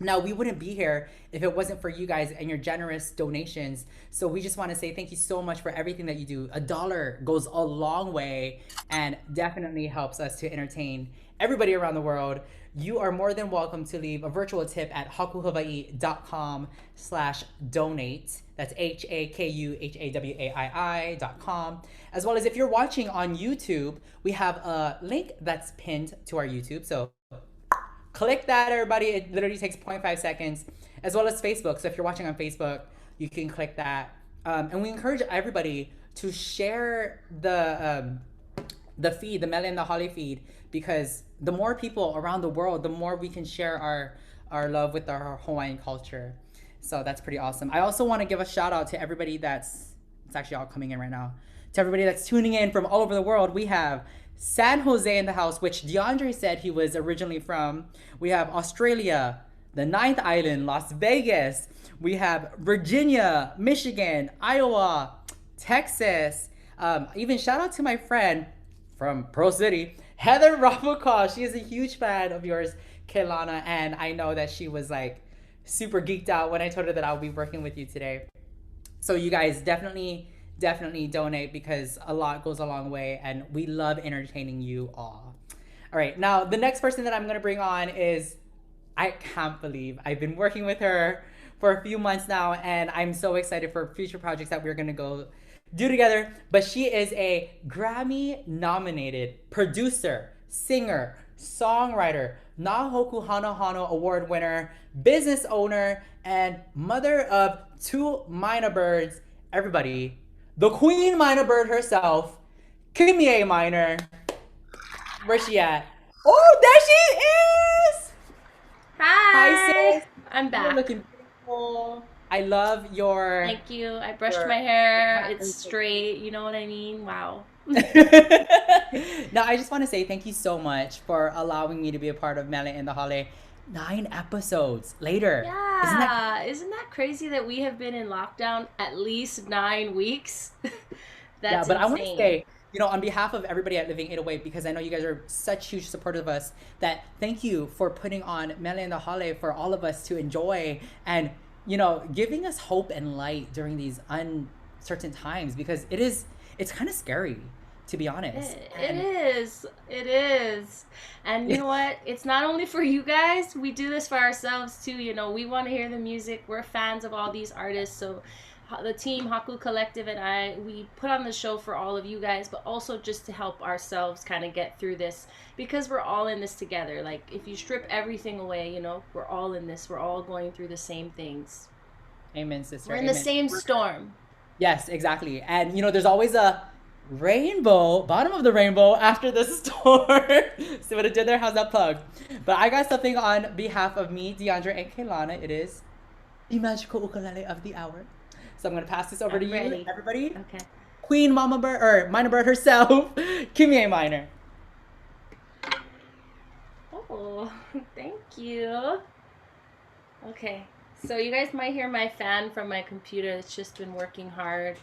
Now, we wouldn't be here if it wasn't for you guys and your generous donations. So we just want to say thank you so much for everything that you do. $1 goes a long way and definitely helps us to entertain everybody around the world. You are more than welcome to leave a virtual tip at hakuhawaii.com/donate. That's HAKUHAWAII.com. As well as if you're watching on YouTube, we have a link that's pinned to our YouTube. So click that, everybody. It literally takes 0.5 seconds. As well as Facebook. So if you're watching on Facebook, you can click that. And we encourage everybody to share the feed, the Mele and the Hale feed, because the more people around the world, the more we can share our love with our Hawaiian culture. So that's pretty awesome. I also want to give a shout out to everybody it's actually all coming in right now. To everybody that's tuning in from all over the world. We have San Jose in the house, which DeAndre said he was originally from. We have Australia, the 9th Island, Las Vegas. We have Virginia, Michigan, Iowa, Texas. Even shout out to my friend from Pro City, Heather Rabuka. She is a huge fan of yours, Keilana, and I know that she was like super geeked out when I told her that I'll be working with you today. So you guys definitely donate, because a lot goes a long way and we love entertaining you all. All right, now the next person that I'm going to bring on is, I can't believe I've been working with her for a few months now, and I'm so excited for future projects that we're going to go do together. But she is a Grammy nominated producer, singer, songwriter, Nahoku Hana Hana award winner, business owner, and mother of 2 minor birds. Everybody, the Queen Minor Bird herself, Kimié Miner. Where's she at? Oh, there she is! Hi, sis. I'm back. You're looking beautiful. I love your... Thank you. I brushed my hair. It's straight. You know what I mean? Wow. Now, I just want to say thank you so much for allowing me to be a part of Mele and the Hale. 9 episodes later. Yeah. Isn't that crazy that we have been in lockdown at least 9 weeks? That's but insane. I want to say, on behalf of everybody at Living 808, because I know you guys are such huge supporters of us, that thank you for putting on Mele and the Hale for all of us to enjoy, and giving us hope and light during these uncertain times, because it's kind of scary, to be honest. It is. And you know what? It's not only for you guys. We do this for ourselves too. We want to hear the music. We're fans of all these artists. So the team, Haku Collective, and we put on the show for all of you guys, but also just to help ourselves kind of get through this, because we're all in this together. Like, if you strip everything away, we're all in this. We're all going through the same things. Amen, sister. We're in the same storm. Yes, exactly. And there's always a rainbow, bottom of the rainbow after the storm. See what I did there? How's that plug? But I got something on behalf of me, DeAndre, and Keilana. It is the magical ukulele of the hour. So I'm gonna pass this over to you, ready. everybody. Okay. Queen Mama Bird, or Minor Bird herself, Kimié Miner. Oh, thank you. Okay, so you guys might hear my fan from my computer. It's just been working hard.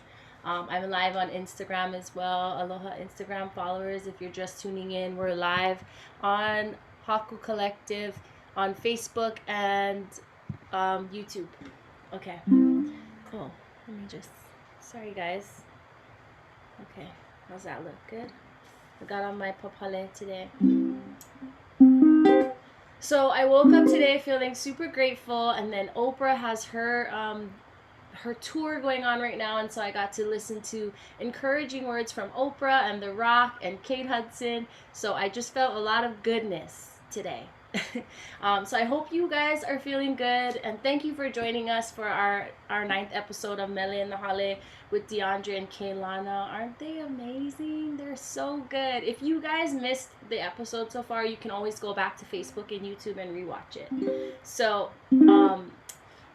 I'm live on Instagram as well. Aloha Instagram followers, if you're just tuning in, we're live on Haku Collective on Facebook and YouTube. Okay, cool. Let me just, sorry guys. Okay, how's that look? Good? I got on my papale today. So I woke up today feeling super grateful, and then Oprah has her tour going on right now, and so I got to listen to encouraging words from Oprah and The Rock and Kate Hudson. So I just felt a lot of goodness today. So I hope you guys are feeling good, and thank you for joining us for our 9th episode of Mele and the Hale with DeAndre and Keilana. Aren't they amazing? They're so good. If you guys missed the episode so far, you can always go back to Facebook and YouTube and rewatch it. So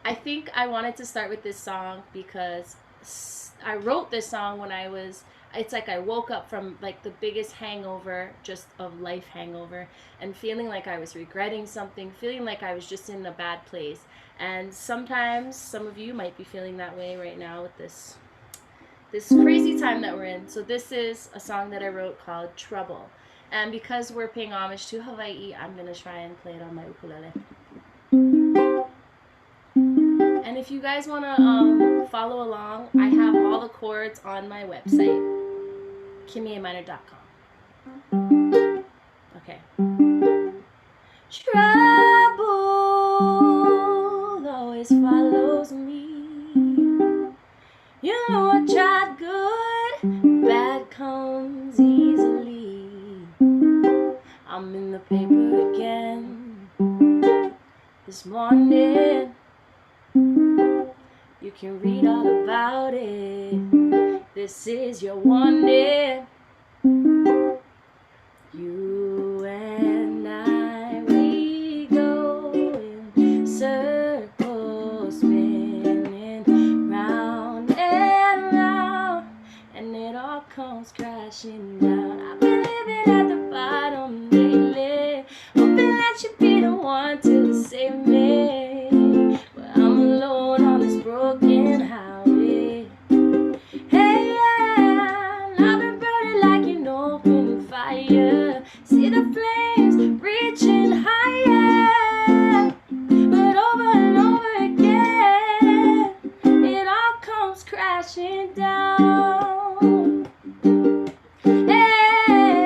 I think I wanted to start with this song because I wrote this song when it's like I woke up from like the biggest hangover, just of life hangover, and feeling like I was regretting something, feeling like I was just in a bad place. And sometimes some of you might be feeling that way right now with this crazy time that we're in. So this is a song that I wrote called Trouble. And because we're paying homage to Hawaii, I'm going to try and play it on my ukulele. And if you guys want to follow along, I have all the chords on my website, KimiéMiner.com. Okay. Trouble always follows me. You know I tried good, bad comes easily. I'm in the paper again this morning. You can read all about it. This is your warning. You and I, we go in circles, spinning round and round, and it all comes crashing down. I've been living at the bottom lately, hoping that you'd be the one to save me. But I'm alone on this broken highway. Hey, yeah, I've been burning like an open fire. See the flames reaching higher, but over and over again, it all comes crashing down. Hey,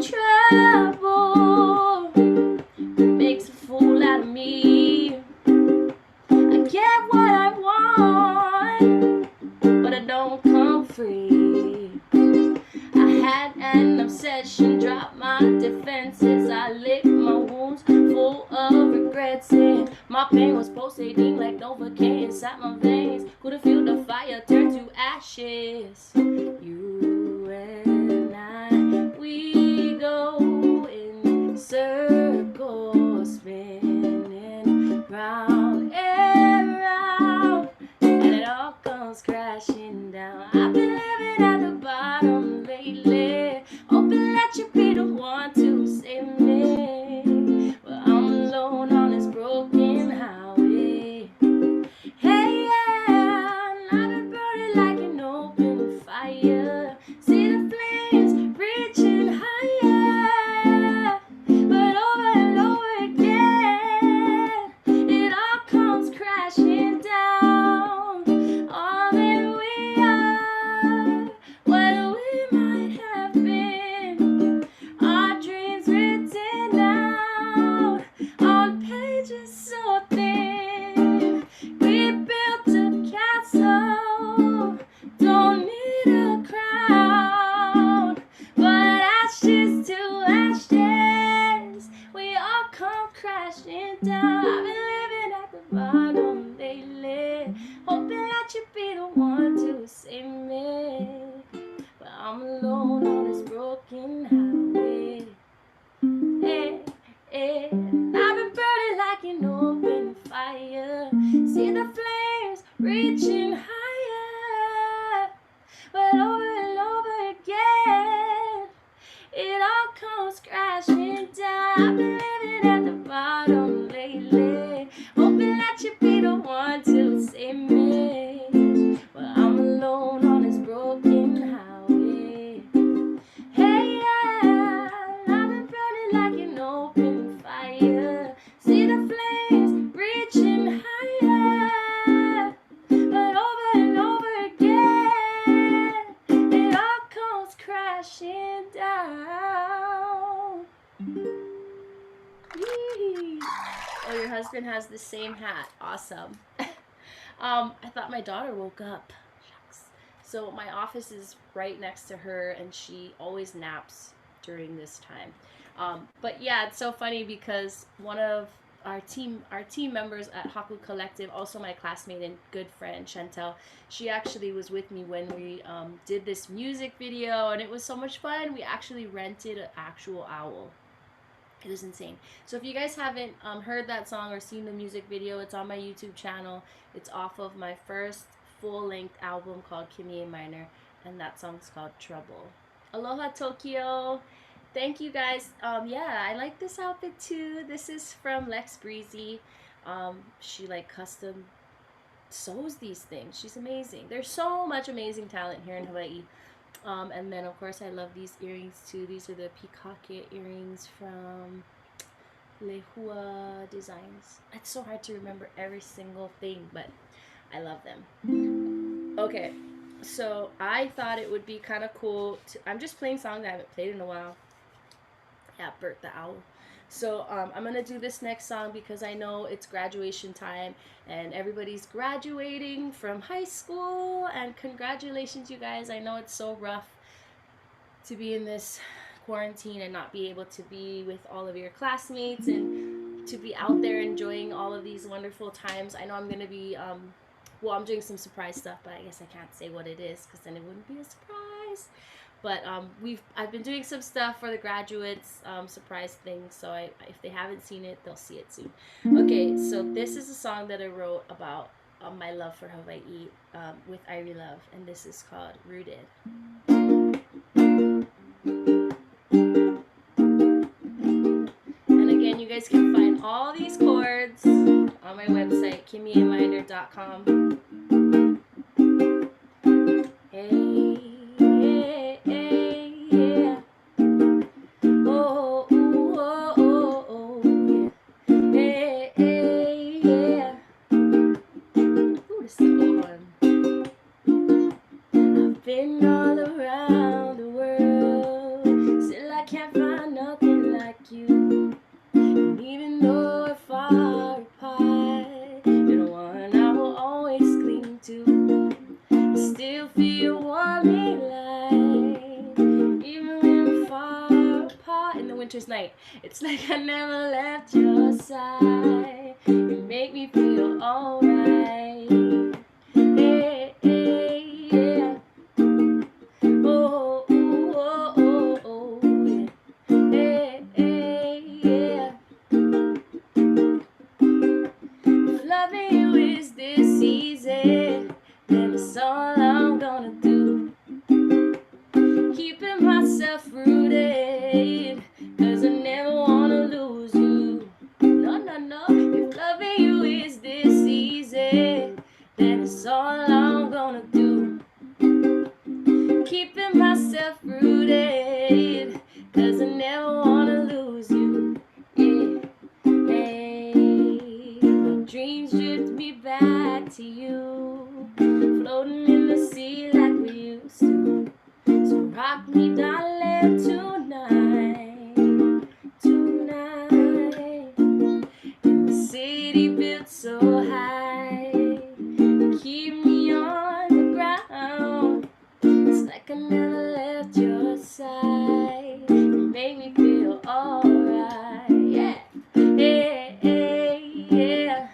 trouble makes a fool out of me. I get what I want, but I don't come free. I had an obsession, dropped my defenses. I licked my wounds full of regrets, and my pain was pulsating like Novocaine inside my veins. Couldn't feel the fire turn to ashes. You and I, we go in circles, spinning round and round, and it all comes crashing down. I've been living at the bottom lately, hoping that you'd be the one to save me. But I'm alone on this broken highway. Hey, yeah, I've been burning like an open fire. See the flames reaching higher, but over and over again, it all comes crashing down. All that we are, what we might have been, our dreams written out on pages so thin. We built a castle, don't need a crown, but ashes to ashes, we all come crashing down. I've been living at the bottom lately, hoping that you'd be the one to save me. comes crashing down. I've been living at the bottom lately, hoping that you'd be the one to save me. But I'm alone on this broken highway. Hey, yeah, I've been burning like an open fire. See the flames reaching higher, but over and over again, it all comes crashing down. Yee. Oh, your husband has the same hat. Awesome. I thought my daughter woke up. Shucks. So my office is right next to her, and she always naps during this time. But yeah, it's so funny because one of our team members at Haku Collective, also my classmate and good friend Chantel, she actually was with me when we did this music video, and it was so much fun. We actually rented an actual owl. It was insane. So if you guys haven't heard that song or seen the music video, it's on my YouTube channel. It's off of my first full-length album called Kimié Miner, and that song's called Trouble. Aloha Tokyo. Thank you guys. Yeah, I like this outfit too. This is from Lex Breezy. She like custom sews these things. She's amazing. There's so much amazing talent here in Hawaii. And then of course I love these earrings too. These are the Pikake earrings from Lehua Designs. It's so hard to remember every single thing, but I love them. Okay, so I thought it would be kind of cool to, I'm just playing songs I haven't played in a while. Yeah, Bert the Owl. So I'm gonna do this next song because I know it's graduation time and everybody's graduating from high school, and congratulations you guys. I know it's so rough to be in this quarantine and not be able to be with all of your classmates and to be out there enjoying all of these wonderful times. I know I'm gonna be well, I'm doing some surprise stuff, but I guess I can't say what it is because then it wouldn't be a surprise. But I've been doing some stuff for the graduates, surprise things. So if they haven't seen it, they'll see it soon. Okay, so this is a song that I wrote about my love for Hawaii with Irie Love, and this is called Rooted. And again, you guys can find all these chords on my website, KimiéMiner.com. Hey. Been all around the world, still I can't find nothing like you. And even though we're far apart, you're the one I will always cling to. I still feel warm light, even when we're far apart. In the winter's night, it's like I never left your side. You make me feel alright. Hey, hey, yeah. Oh, oh, oh, oh, yeah. Hey, hey, yeah. If loving you is this easy, then it's all I'm gonna do. Keeping myself rooted, 'cause I never wanna lose you. No, no, no. If loving you is this easy, then it's all I'm gonna do. Keeping myself rooted, 'cause I never wanna lose you. Yeah. Hey, my dreams drift me back to you, floating in the sea like we used to. So rock me, darling, tonight, tonight. In the city built so high, keep me on the ground. It's like I never left your side. You make me feel alright. Yeah. Hey, hey, yeah.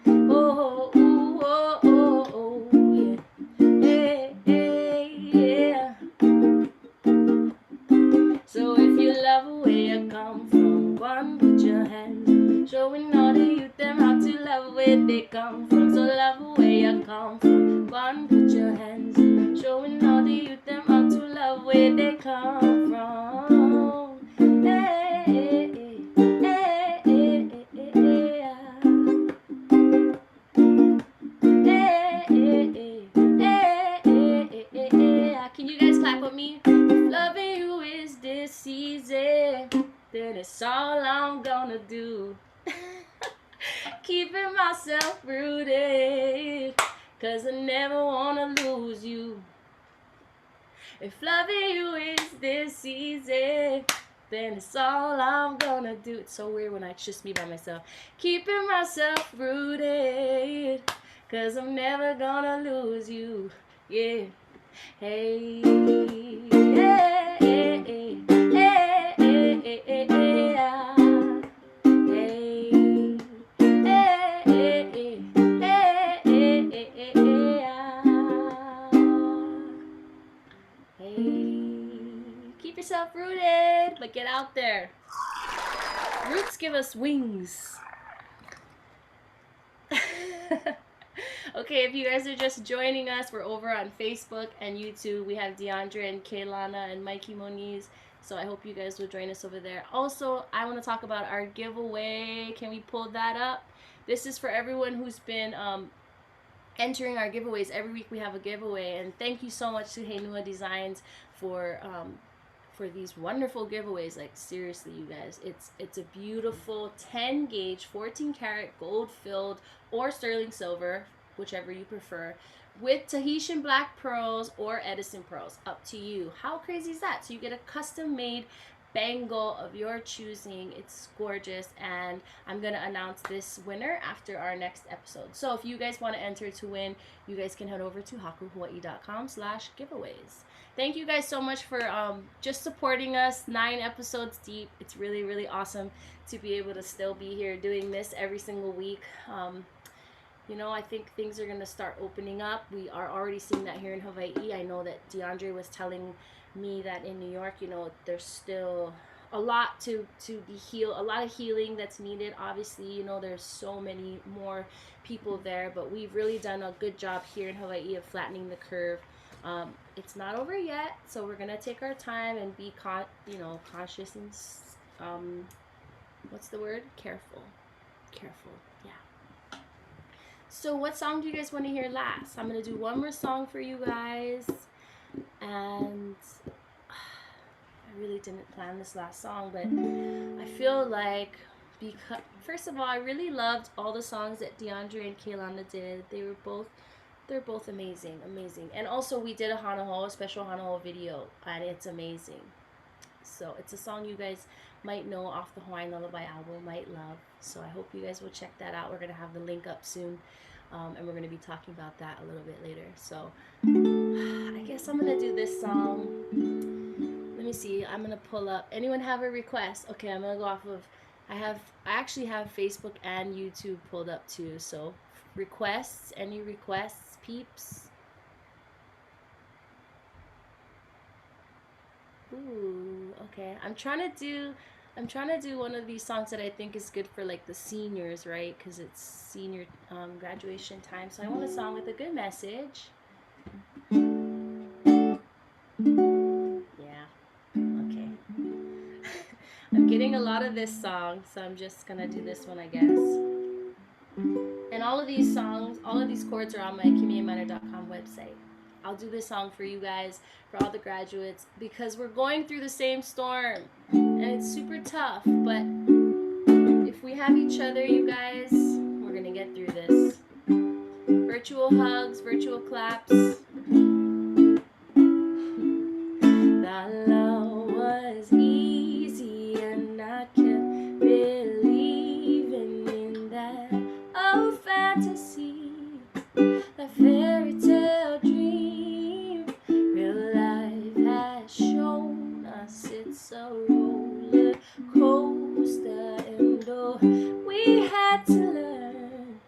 Oh, oh, oh, oh, oh, yeah. Hey, hey, yeah. So if you love where I come from, go and put your hands, showing all the youth them how to love where they come from. So love where I come from, go and put your hands, showing all the youth them how to love where they come from. then it's all I'm gonna do. Keeping myself rooted, 'cause I never wanna lose you. If loving you is this easy, then it's all I'm gonna do. It's so weird when it's just me by myself. Keeping myself rooted, 'cause I'm never gonna lose you. Yeah. Hey, yeah, yeah, yeah, yeah, yeah, yeah. Hey, yeah, yeah, yeah, yeah, yeah. Hey, keep yourself rooted, but get out there. Roots give us wings. Okay, if you guys are just joining us, we're over on Facebook and YouTube. We have DeAndre and Keilana and Mikey Monis. So I hope you guys will join us over there. Also, I want to talk about our giveaway. Can we pull that up? This is for everyone who's been entering our giveaways. Every week we have a giveaway. And thank you so much to Hale Designs for these wonderful giveaways. Like, seriously, you guys, it's a beautiful 10 gauge 14 karat gold filled or sterling silver, whichever you prefer, with Tahitian black pearls or Edison pearls, up to you. How crazy is that? So you get a custom made bangle of your choosing. It's gorgeous, and I'm gonna announce this winner after our next episode. So if you guys want to enter to win, you guys can head over to hakuhawaii.com/giveaways. Thank you guys so much for just supporting us. 9 episodes deep. It's really, really awesome to be able to still be here doing this every single week. You know, I think things are going to start opening up. We are already seeing that here in Hawaii. I know that DeAndre was telling me that in New York, you know, there's still a lot to be healed, a lot of healing that's needed. Obviously, you know, there's so many more people there, but we've really done a good job here in Hawaii of flattening the curve. It's not over yet, so we're going to take our time and be, conscious and, what's the word? Careful. Yeah. So what song do you guys want to hear last? I'm going to do one more song for you guys. And I really didn't plan this last song, but I feel like, because first of all, I really loved all the songs that DeAndre and Keilana did. They're both amazing. And also we did a special Hana Ho video, and it's amazing. So it's a song you guys might know off the Hawaiian Lullaby album, might love. So I hope you guys will check that out. We're going to have the link up soon, and we're going to be talking about that a little bit later. So I guess I'm going to do this song. Let me see. I'm going to pull up. Anyone have a request? Okay, I'm going to go off of, I actually have Facebook and YouTube pulled up too. So requests, any requests, peeps? Ooh, okay. I'm trying to do one of these songs that I think is good for like the seniors, right? Because it's senior graduation time. So I want a song with a good message. Yeah. Okay. I'm getting a lot of this song, so I'm just gonna do this one, I guess. And all of these chords are on my KimiéMiner.com website. I'll do this song for you guys, for all the graduates, because we're going through the same storm, and it's super tough, but if we have each other, you guys, we're gonna get through this. Virtual hugs, virtual claps. That love was easy, and I kept believing in that old fantasy, that fairy tale dream. Real life has shown us it's a roller coaster, and oh, we had to learn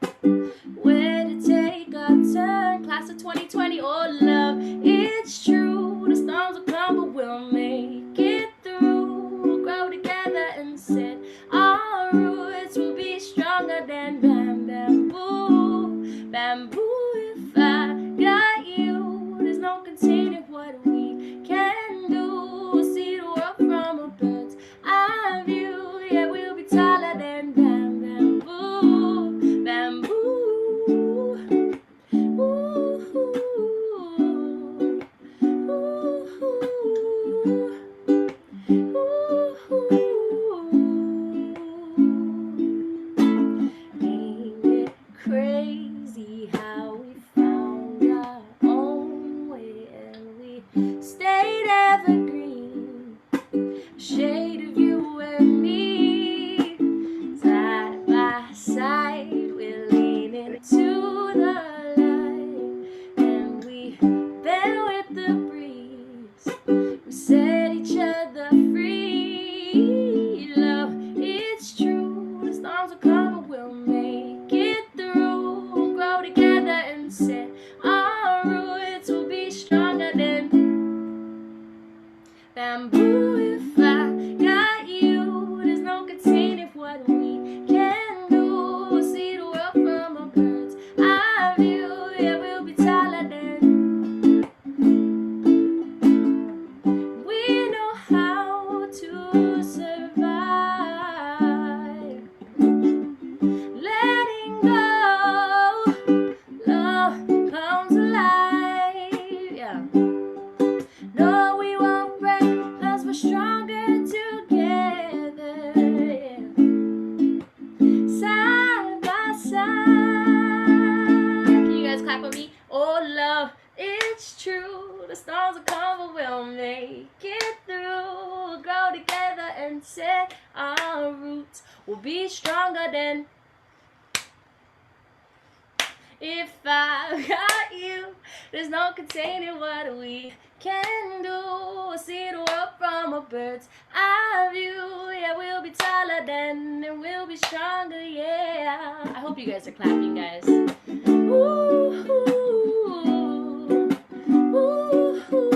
where to take our turn. Class of 2020, oh love, it's true. The storms will come, but we'll make it through. We'll grow together and set our roots. We'll be stronger than bamboo. If I got you, there's no containing what we can do. We'll see the world from a bird's eye view. Yeah, we'll be taller than bamboo. survive. Letting go, love comes alive. Yeah. No, we won't break, 'cause we're stronger together. Yeah. Side by side. Can you guys clap with me? Oh, love, it's true. The storms will come, but we'll make it through. Grow together and set our roots. We'll be stronger than. If I got you, there's no containing what we can do. See the world from a bird's eye view. Yeah, we'll be taller then, and we'll be stronger, yeah. I hope you guys are clapping, guys. Ooh, ooh, ooh, ooh, ooh.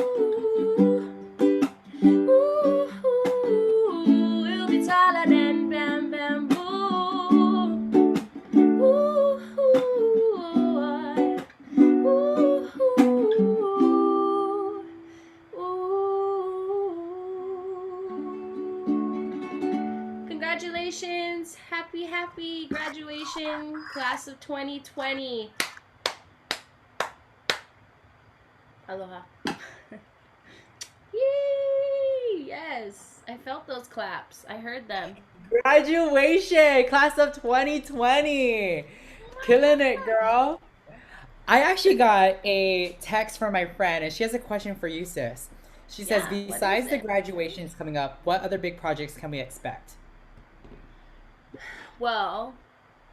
We'll be taller than bam, bamboo. Ooh, congratulations, happy graduation, class of 2020. Aloha. Yay! Yes, I felt those claps. I heard them. Graduation, class of 2020. Killing it, girl. I actually got a text from my friend, and she has a question for you, sis. She says, Yeah, what besides is the it? graduations coming up, what other big projects can we expect? Well,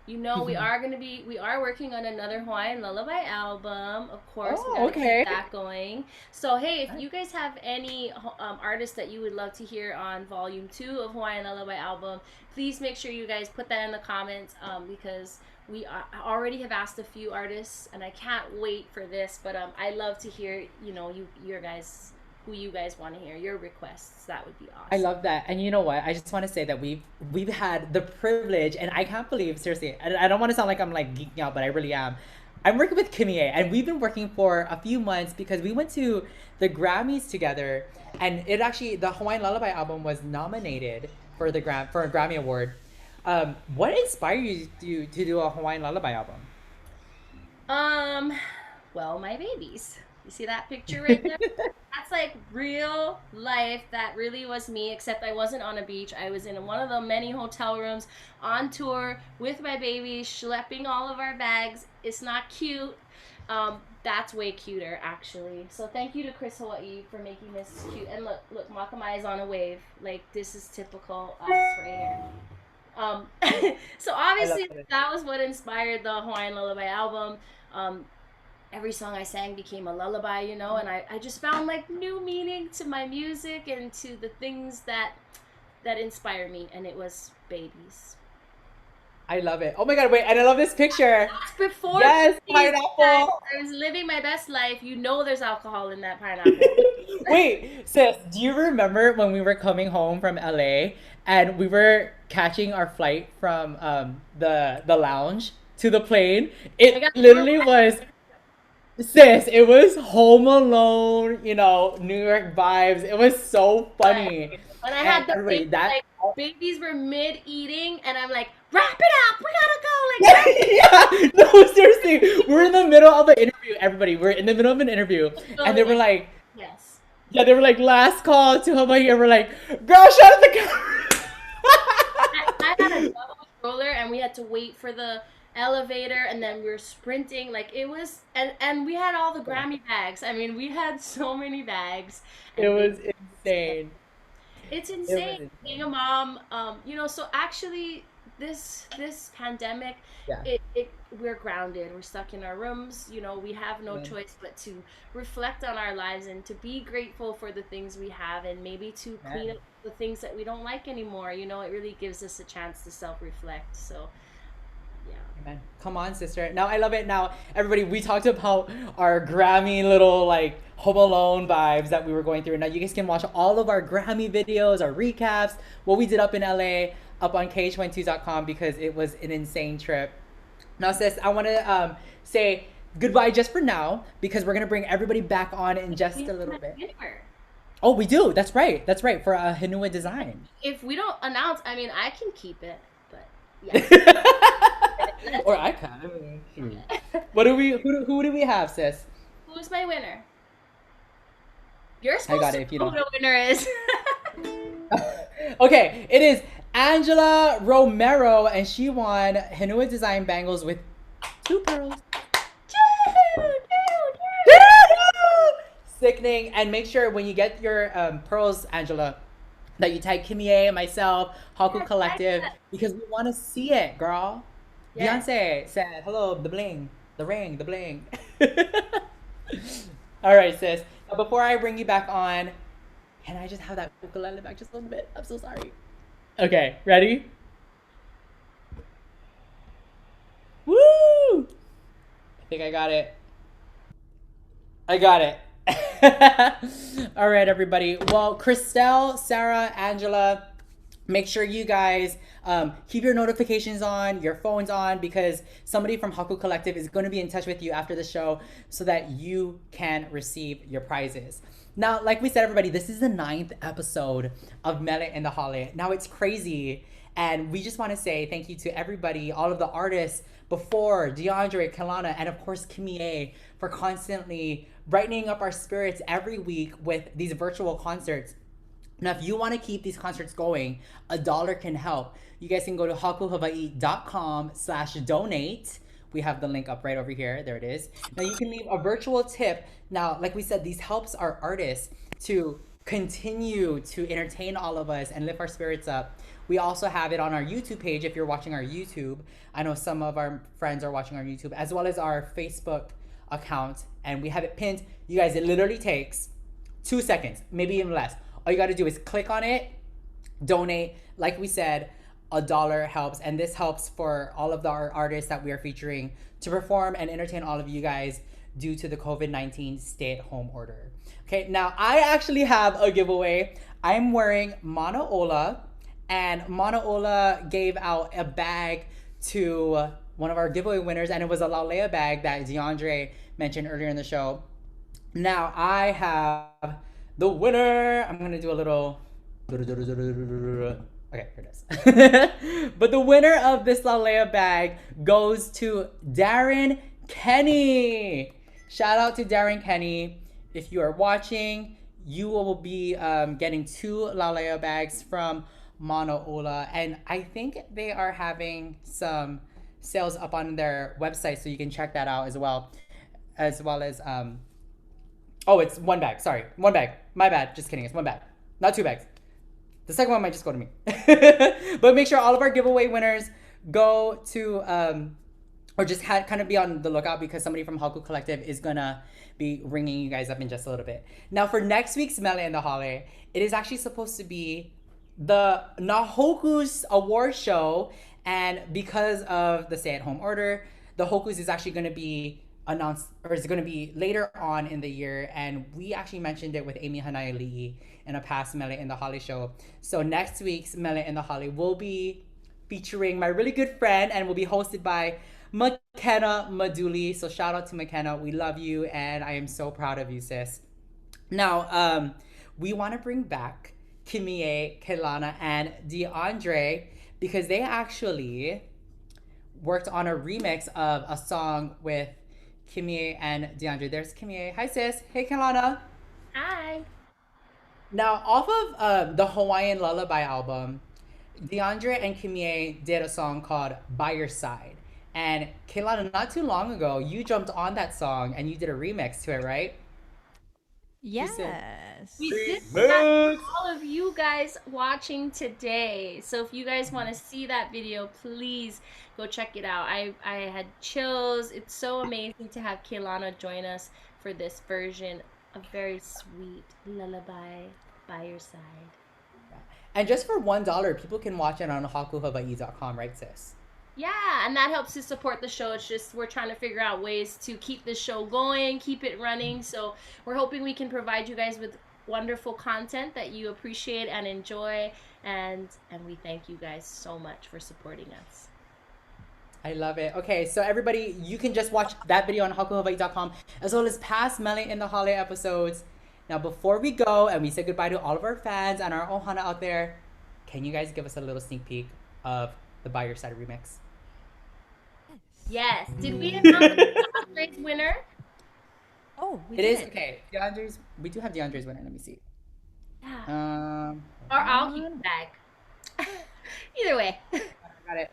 you know, we are working on another Hawaiian Lullaby album. Of course, we Oh, gotta okay. keep that going. So, hey, if you guys have any artists that you would love to hear on Volume 2 of Hawaiian Lullaby album, please make sure you guys put that in the comments because I already have asked a few artists, and I can't wait for this. But I love to hear, your guys, who you guys want to hear, your requests. That would be I awesome. love that. And you know what? I just want to say that we've had the privilege, and I can't believe, seriously, I don't want to sound like I'm like geeking out, but I really am. I'm working with Kimié, and we've been working for a few months because we went to the Grammys together, and it actually the Hawaiian Lullaby album was nominated for for a Grammy Award. What inspired you to do a Hawaiian Lullaby album? Um, well, my babies. You see that picture right there? That's like real life. That really was me, except I wasn't on a beach. I was in one of the many hotel rooms on tour with my babies, schlepping all of our bags. It's not cute. That's way cuter, actually. So thank you to Chris Hawaii for making this cute. And look, Makamai is on a wave. Like, this is typical us right here. Um, so I love obviously it. that was what inspired the Hawaiian Lullaby album. Um, every song I sang became a lullaby, and I just found like new meaning to my music and to the things that inspire me, and it was babies. I love it. Oh my God, wait, and I love this picture. Before Yes, babies, guys, pineapple. I was living my best life. There's alcohol in that pineapple. Wait, sis, do you remember when we were coming home from LA and we were catching our flight from the lounge to the plane? I It got literally was, sis, it was Home Alone, New York vibes. It was so funny. when I And had the everybody, baby, that like babies were mid eating, and I'm like, wrap it up, we gotta go, like wrap yeah, no, seriously, we're in the middle of an interview. Everybody, we're in the middle of an interview, and they it. were like, Yes. yeah, they were like, last call to Hawaii, and we're like, girl, shut up the camera. I had a double stroller, and we had to wait for the elevator, and then we were sprinting. Like it was, and we had all the Grammy bags. I mean, we had so many bags, It and was baby, insane. it's It insane was being insane. a mom. So actually, this pandemic, Yeah. it we're grounded. We're stuck in our rooms. We have no Yeah. choice but to reflect on our lives and to be grateful for the things we have, and maybe to clean Man. up the things that we don't like anymore. It really gives us a chance to self-reflect. So, yeah. Amen. Come on, sister. Now I love it. Now, everybody, we talked about our Grammy little like Home Alone vibes that we were going through. Now you guys can watch all of our Grammy videos, our recaps, what we did up in LA, up on KH22.com because it was an insane trip. Now, sis, I want to say goodbye just for now because we're gonna bring everybody back on in just We a have little a bit. winner. Oh, we do. That's right. That's right. For a Hanua design. If we don't announce, I mean, I can keep it, but yeah. Or I can. What do we? Who do we have, sis? Who's my winner? You're I supposed got to it if you know don't. who the winner is. Okay, it is Angela Romero, and she won Hanua design bangles with 2 pearls. Sickening. And make sure when you get your pearls, Angela, that you tag Kimié and myself, Haku Yes, Collective, because we want to see it, girl. Yes. Beyonce said, hello, the bling, the ring, the bling. All right, sis. Now, before I bring you back on, can I just have that ukulele back just a little bit? I'm so sorry. Okay, ready? Woo! I think I got it. I got it. All right, everybody. Well, Christelle, Sarah, Angela, make sure you guys keep your notifications on, your phones on, because somebody from Haku Collective is going to be in touch with you after the show so that you can receive your prizes. Now, like we said, everybody, this is the 9th episode of Mele and the Hale. Now, it's crazy. And we just want to say thank you to everybody, all of the artists before, DeAndre, Keilana, and of course, Kimié, for constantly brightening up our spirits every week with these virtual concerts. Now, if you want to keep these concerts going, $1 can help. You guys can go to hakuhawaii.com/donate. We have the link up right over here. There it is. Now, you can leave a virtual tip. Now, like we said, these helps our artists to continue to entertain all of us and lift our spirits up. We also have it on our YouTube page if you're watching our YouTube. I know some of our friends are watching our YouTube, as well as our Facebook account. And we have it pinned. You guys, it literally takes 2 seconds, maybe even less. All you got to do is click on it, donate. Like we said, $1 helps. And this helps for all of our artists that we are featuring to perform and entertain all of you guys due to the COVID-19 stay-at-home order. Okay, now I actually have a giveaway. I'm wearing Mauna Ola, and Mauna Ola gave out a bag to one of our giveaway winners, and it was a Laulea bag that DeAndre mentioned earlier in the show. Now I have the winner. I'm gonna do a little. Okay, here it is. But the winner of this Laulea bag goes to Darren Kenny. Shout out to Darren Kenny. If you are watching, you will be getting 2 Laulea bags from Mauna Ola. And I think they are having some sales up on their website, so you can check that out as well. As well as, oh, it's 1 bag. Sorry, 1 bag. My bad. Just kidding. It's 1 bag. Not 2 bags. The second one might just go to me. But make sure all of our giveaway winners go to, or just kind of be on the lookout, because somebody from Haku Collective is gonna be ringing you guys up in just a little bit. Now, for next week's Mele and the Hale, it is actually supposed to be the Nahoku's award show. And because of the stay-at-home order, the Hokus is actually going to be announced, or is going to be later on in the year. And we actually mentioned it with Amy Hanaiali'i in a past Mele and the Hale show. So next week's Mele and the Hale will be featuring my really good friend, and will be hosted by McKenna Maduli. So shout out to McKenna. We love you, and I am so proud of you, sis. Now, we want to bring back Kimié, Keilana, and DeAndre, because they actually worked on a remix of a song with Kimié and DeAndre. There's Kimié. Hi, sis. Hey, Keilana. Hi. Now, off of the Hawaiian Lullaby album, DeAndre and Kimié did a song called By Your Side. And Keilana, not too long ago, you jumped on that song and you did a remix to it, right? Yes. We did have all of you guys watching today. So if you guys want to see that video, please go check it out. I had chills. It's so amazing to have Keilana join us for this version of very sweet lullaby by your side. And just for $1, people can watch it on hakuhawaii.com, right, sis? Yeah, and that helps to support the show. It's just we're trying to figure out ways to keep the show going, keep it running. So we're hoping we can provide you guys with wonderful content that you appreciate and enjoy. And we thank you guys so much for supporting us. I love it. Okay, so everybody, you can just watch that video on hakuhawaii.com, as well as past Mele in the Hale episodes. Now, before we go and we say goodbye to all of our fans and our ʻohana out there, can you guys give us a little sneak peek of the By Your Side remix? Yes. Did we announce DeAndre's winner? Oh, we It did. is okay. DeAndre's. We do have DeAndre's winner. Let me see. Yeah. Or Hold I'll keep on. it back. Either way. Got it.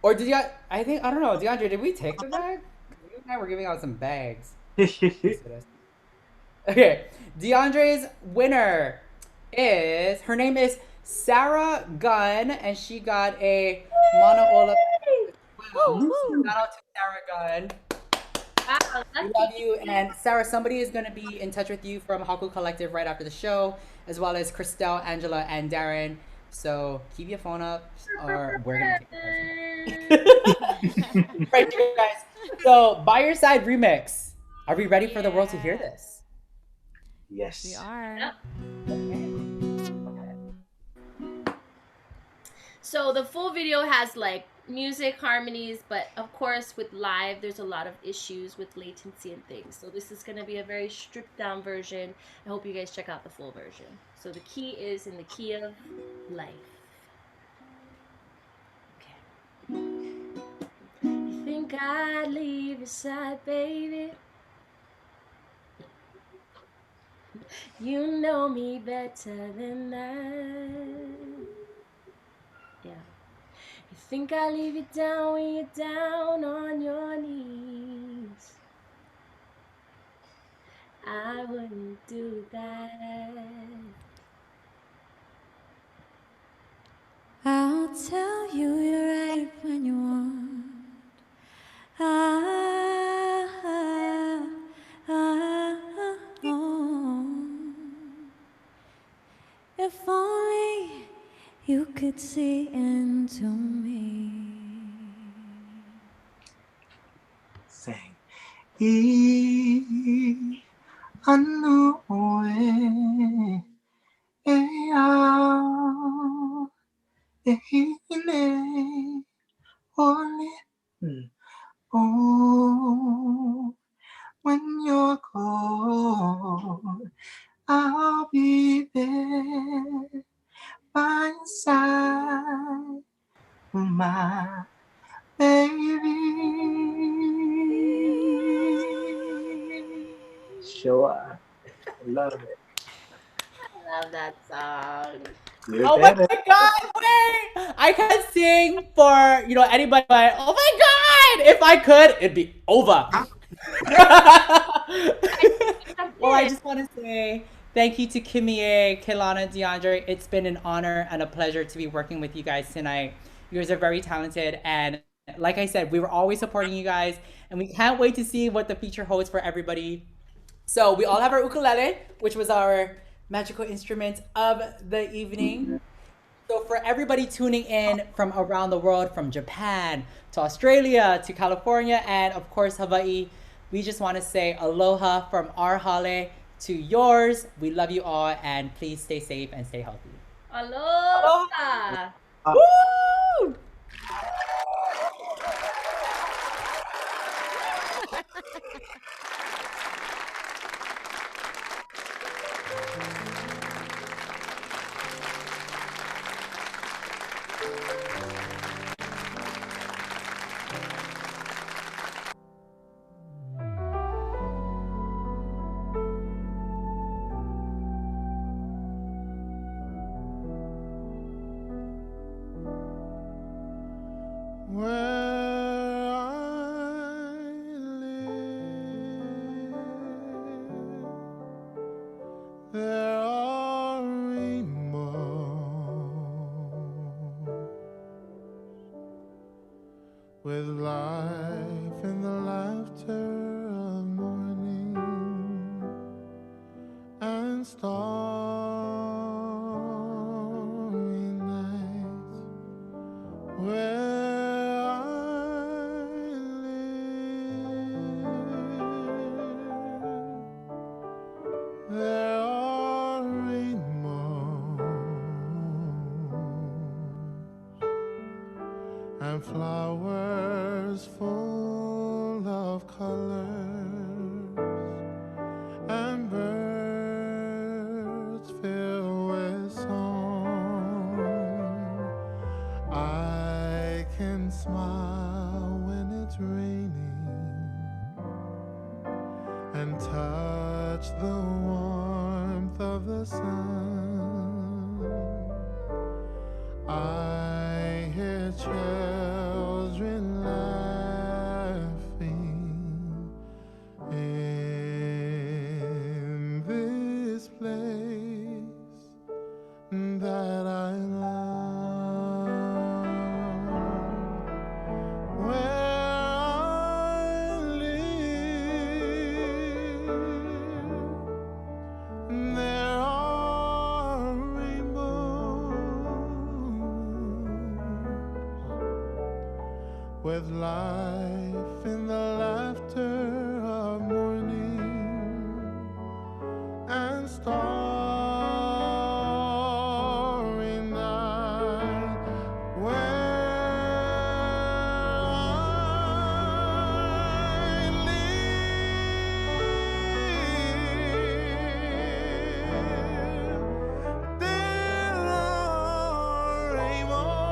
Or did you? I think I don't know, DeAndre. Did we take the bag? You and I were giving out some bags. Okay, DeAndre's winner is her name is Sarah Gunn, and she got a Manaola. Shout out to Sarah Gunn. Wow, We love you. And Sarah, somebody is going to be in touch with you from Haku Collective right after the show, as well as Christelle, Angela, and Darren. So keep your phone up, or we're going to take the Right, you guys. So, By Your Side remix. Are we ready for the world to hear this? Yes. We are. Yep. So the full video has like music, harmonies, but of course with live there's a lot of issues with latency and things. So this is going to be a very stripped down version. I hope you guys check out the full version. So the key is in the key of life. Okay. You think I'd leave your side, baby? You know me better than that. Yeah. You think I leave you down when you're down on your knees? I wouldn't do that. I'll tell you you're right when you want. If only you could see into me. Sing. I anu e ao e hine ole. Oh, when you're gone, I'll be there by your side, my baby. Sure, love it. I love that song. Oh my God! Wait, I can't sing for anybody, but oh my God! If I could, it'd be over. Well, I just want to say thank you to Kimié, Keilana, DeAndre. It's been an honor and a pleasure to be working with you guys tonight. You guys are very talented, and like I said, we were always supporting you guys, and we can't wait to see what the feature holds for everybody. So we all have our ukulele, which was our magical instrument of the evening. So for everybody tuning in from around the world, from Japan to Australia to California and of course Hawaii, we just want to say aloha from our Hale to yours. We love you all, and please stay safe and stay healthy. Aloha! Woo! Where I live, there are rainbows with life in the laughter of morning and stormy nights. Where I live, there are rainbows and flowers full of colors and birds can smile when it's raining and touch the warmth of the sun. I hear children laughing in this place that I love, where I live. There are rainbows with life in the laughter of morning and starry night, where I live. There are rainbows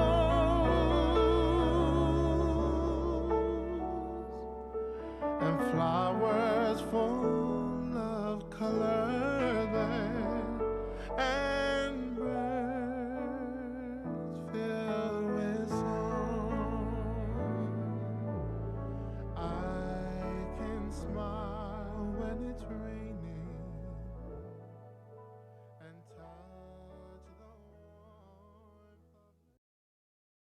and flowers full of color there, and birds filled with song. I can smile when it's raining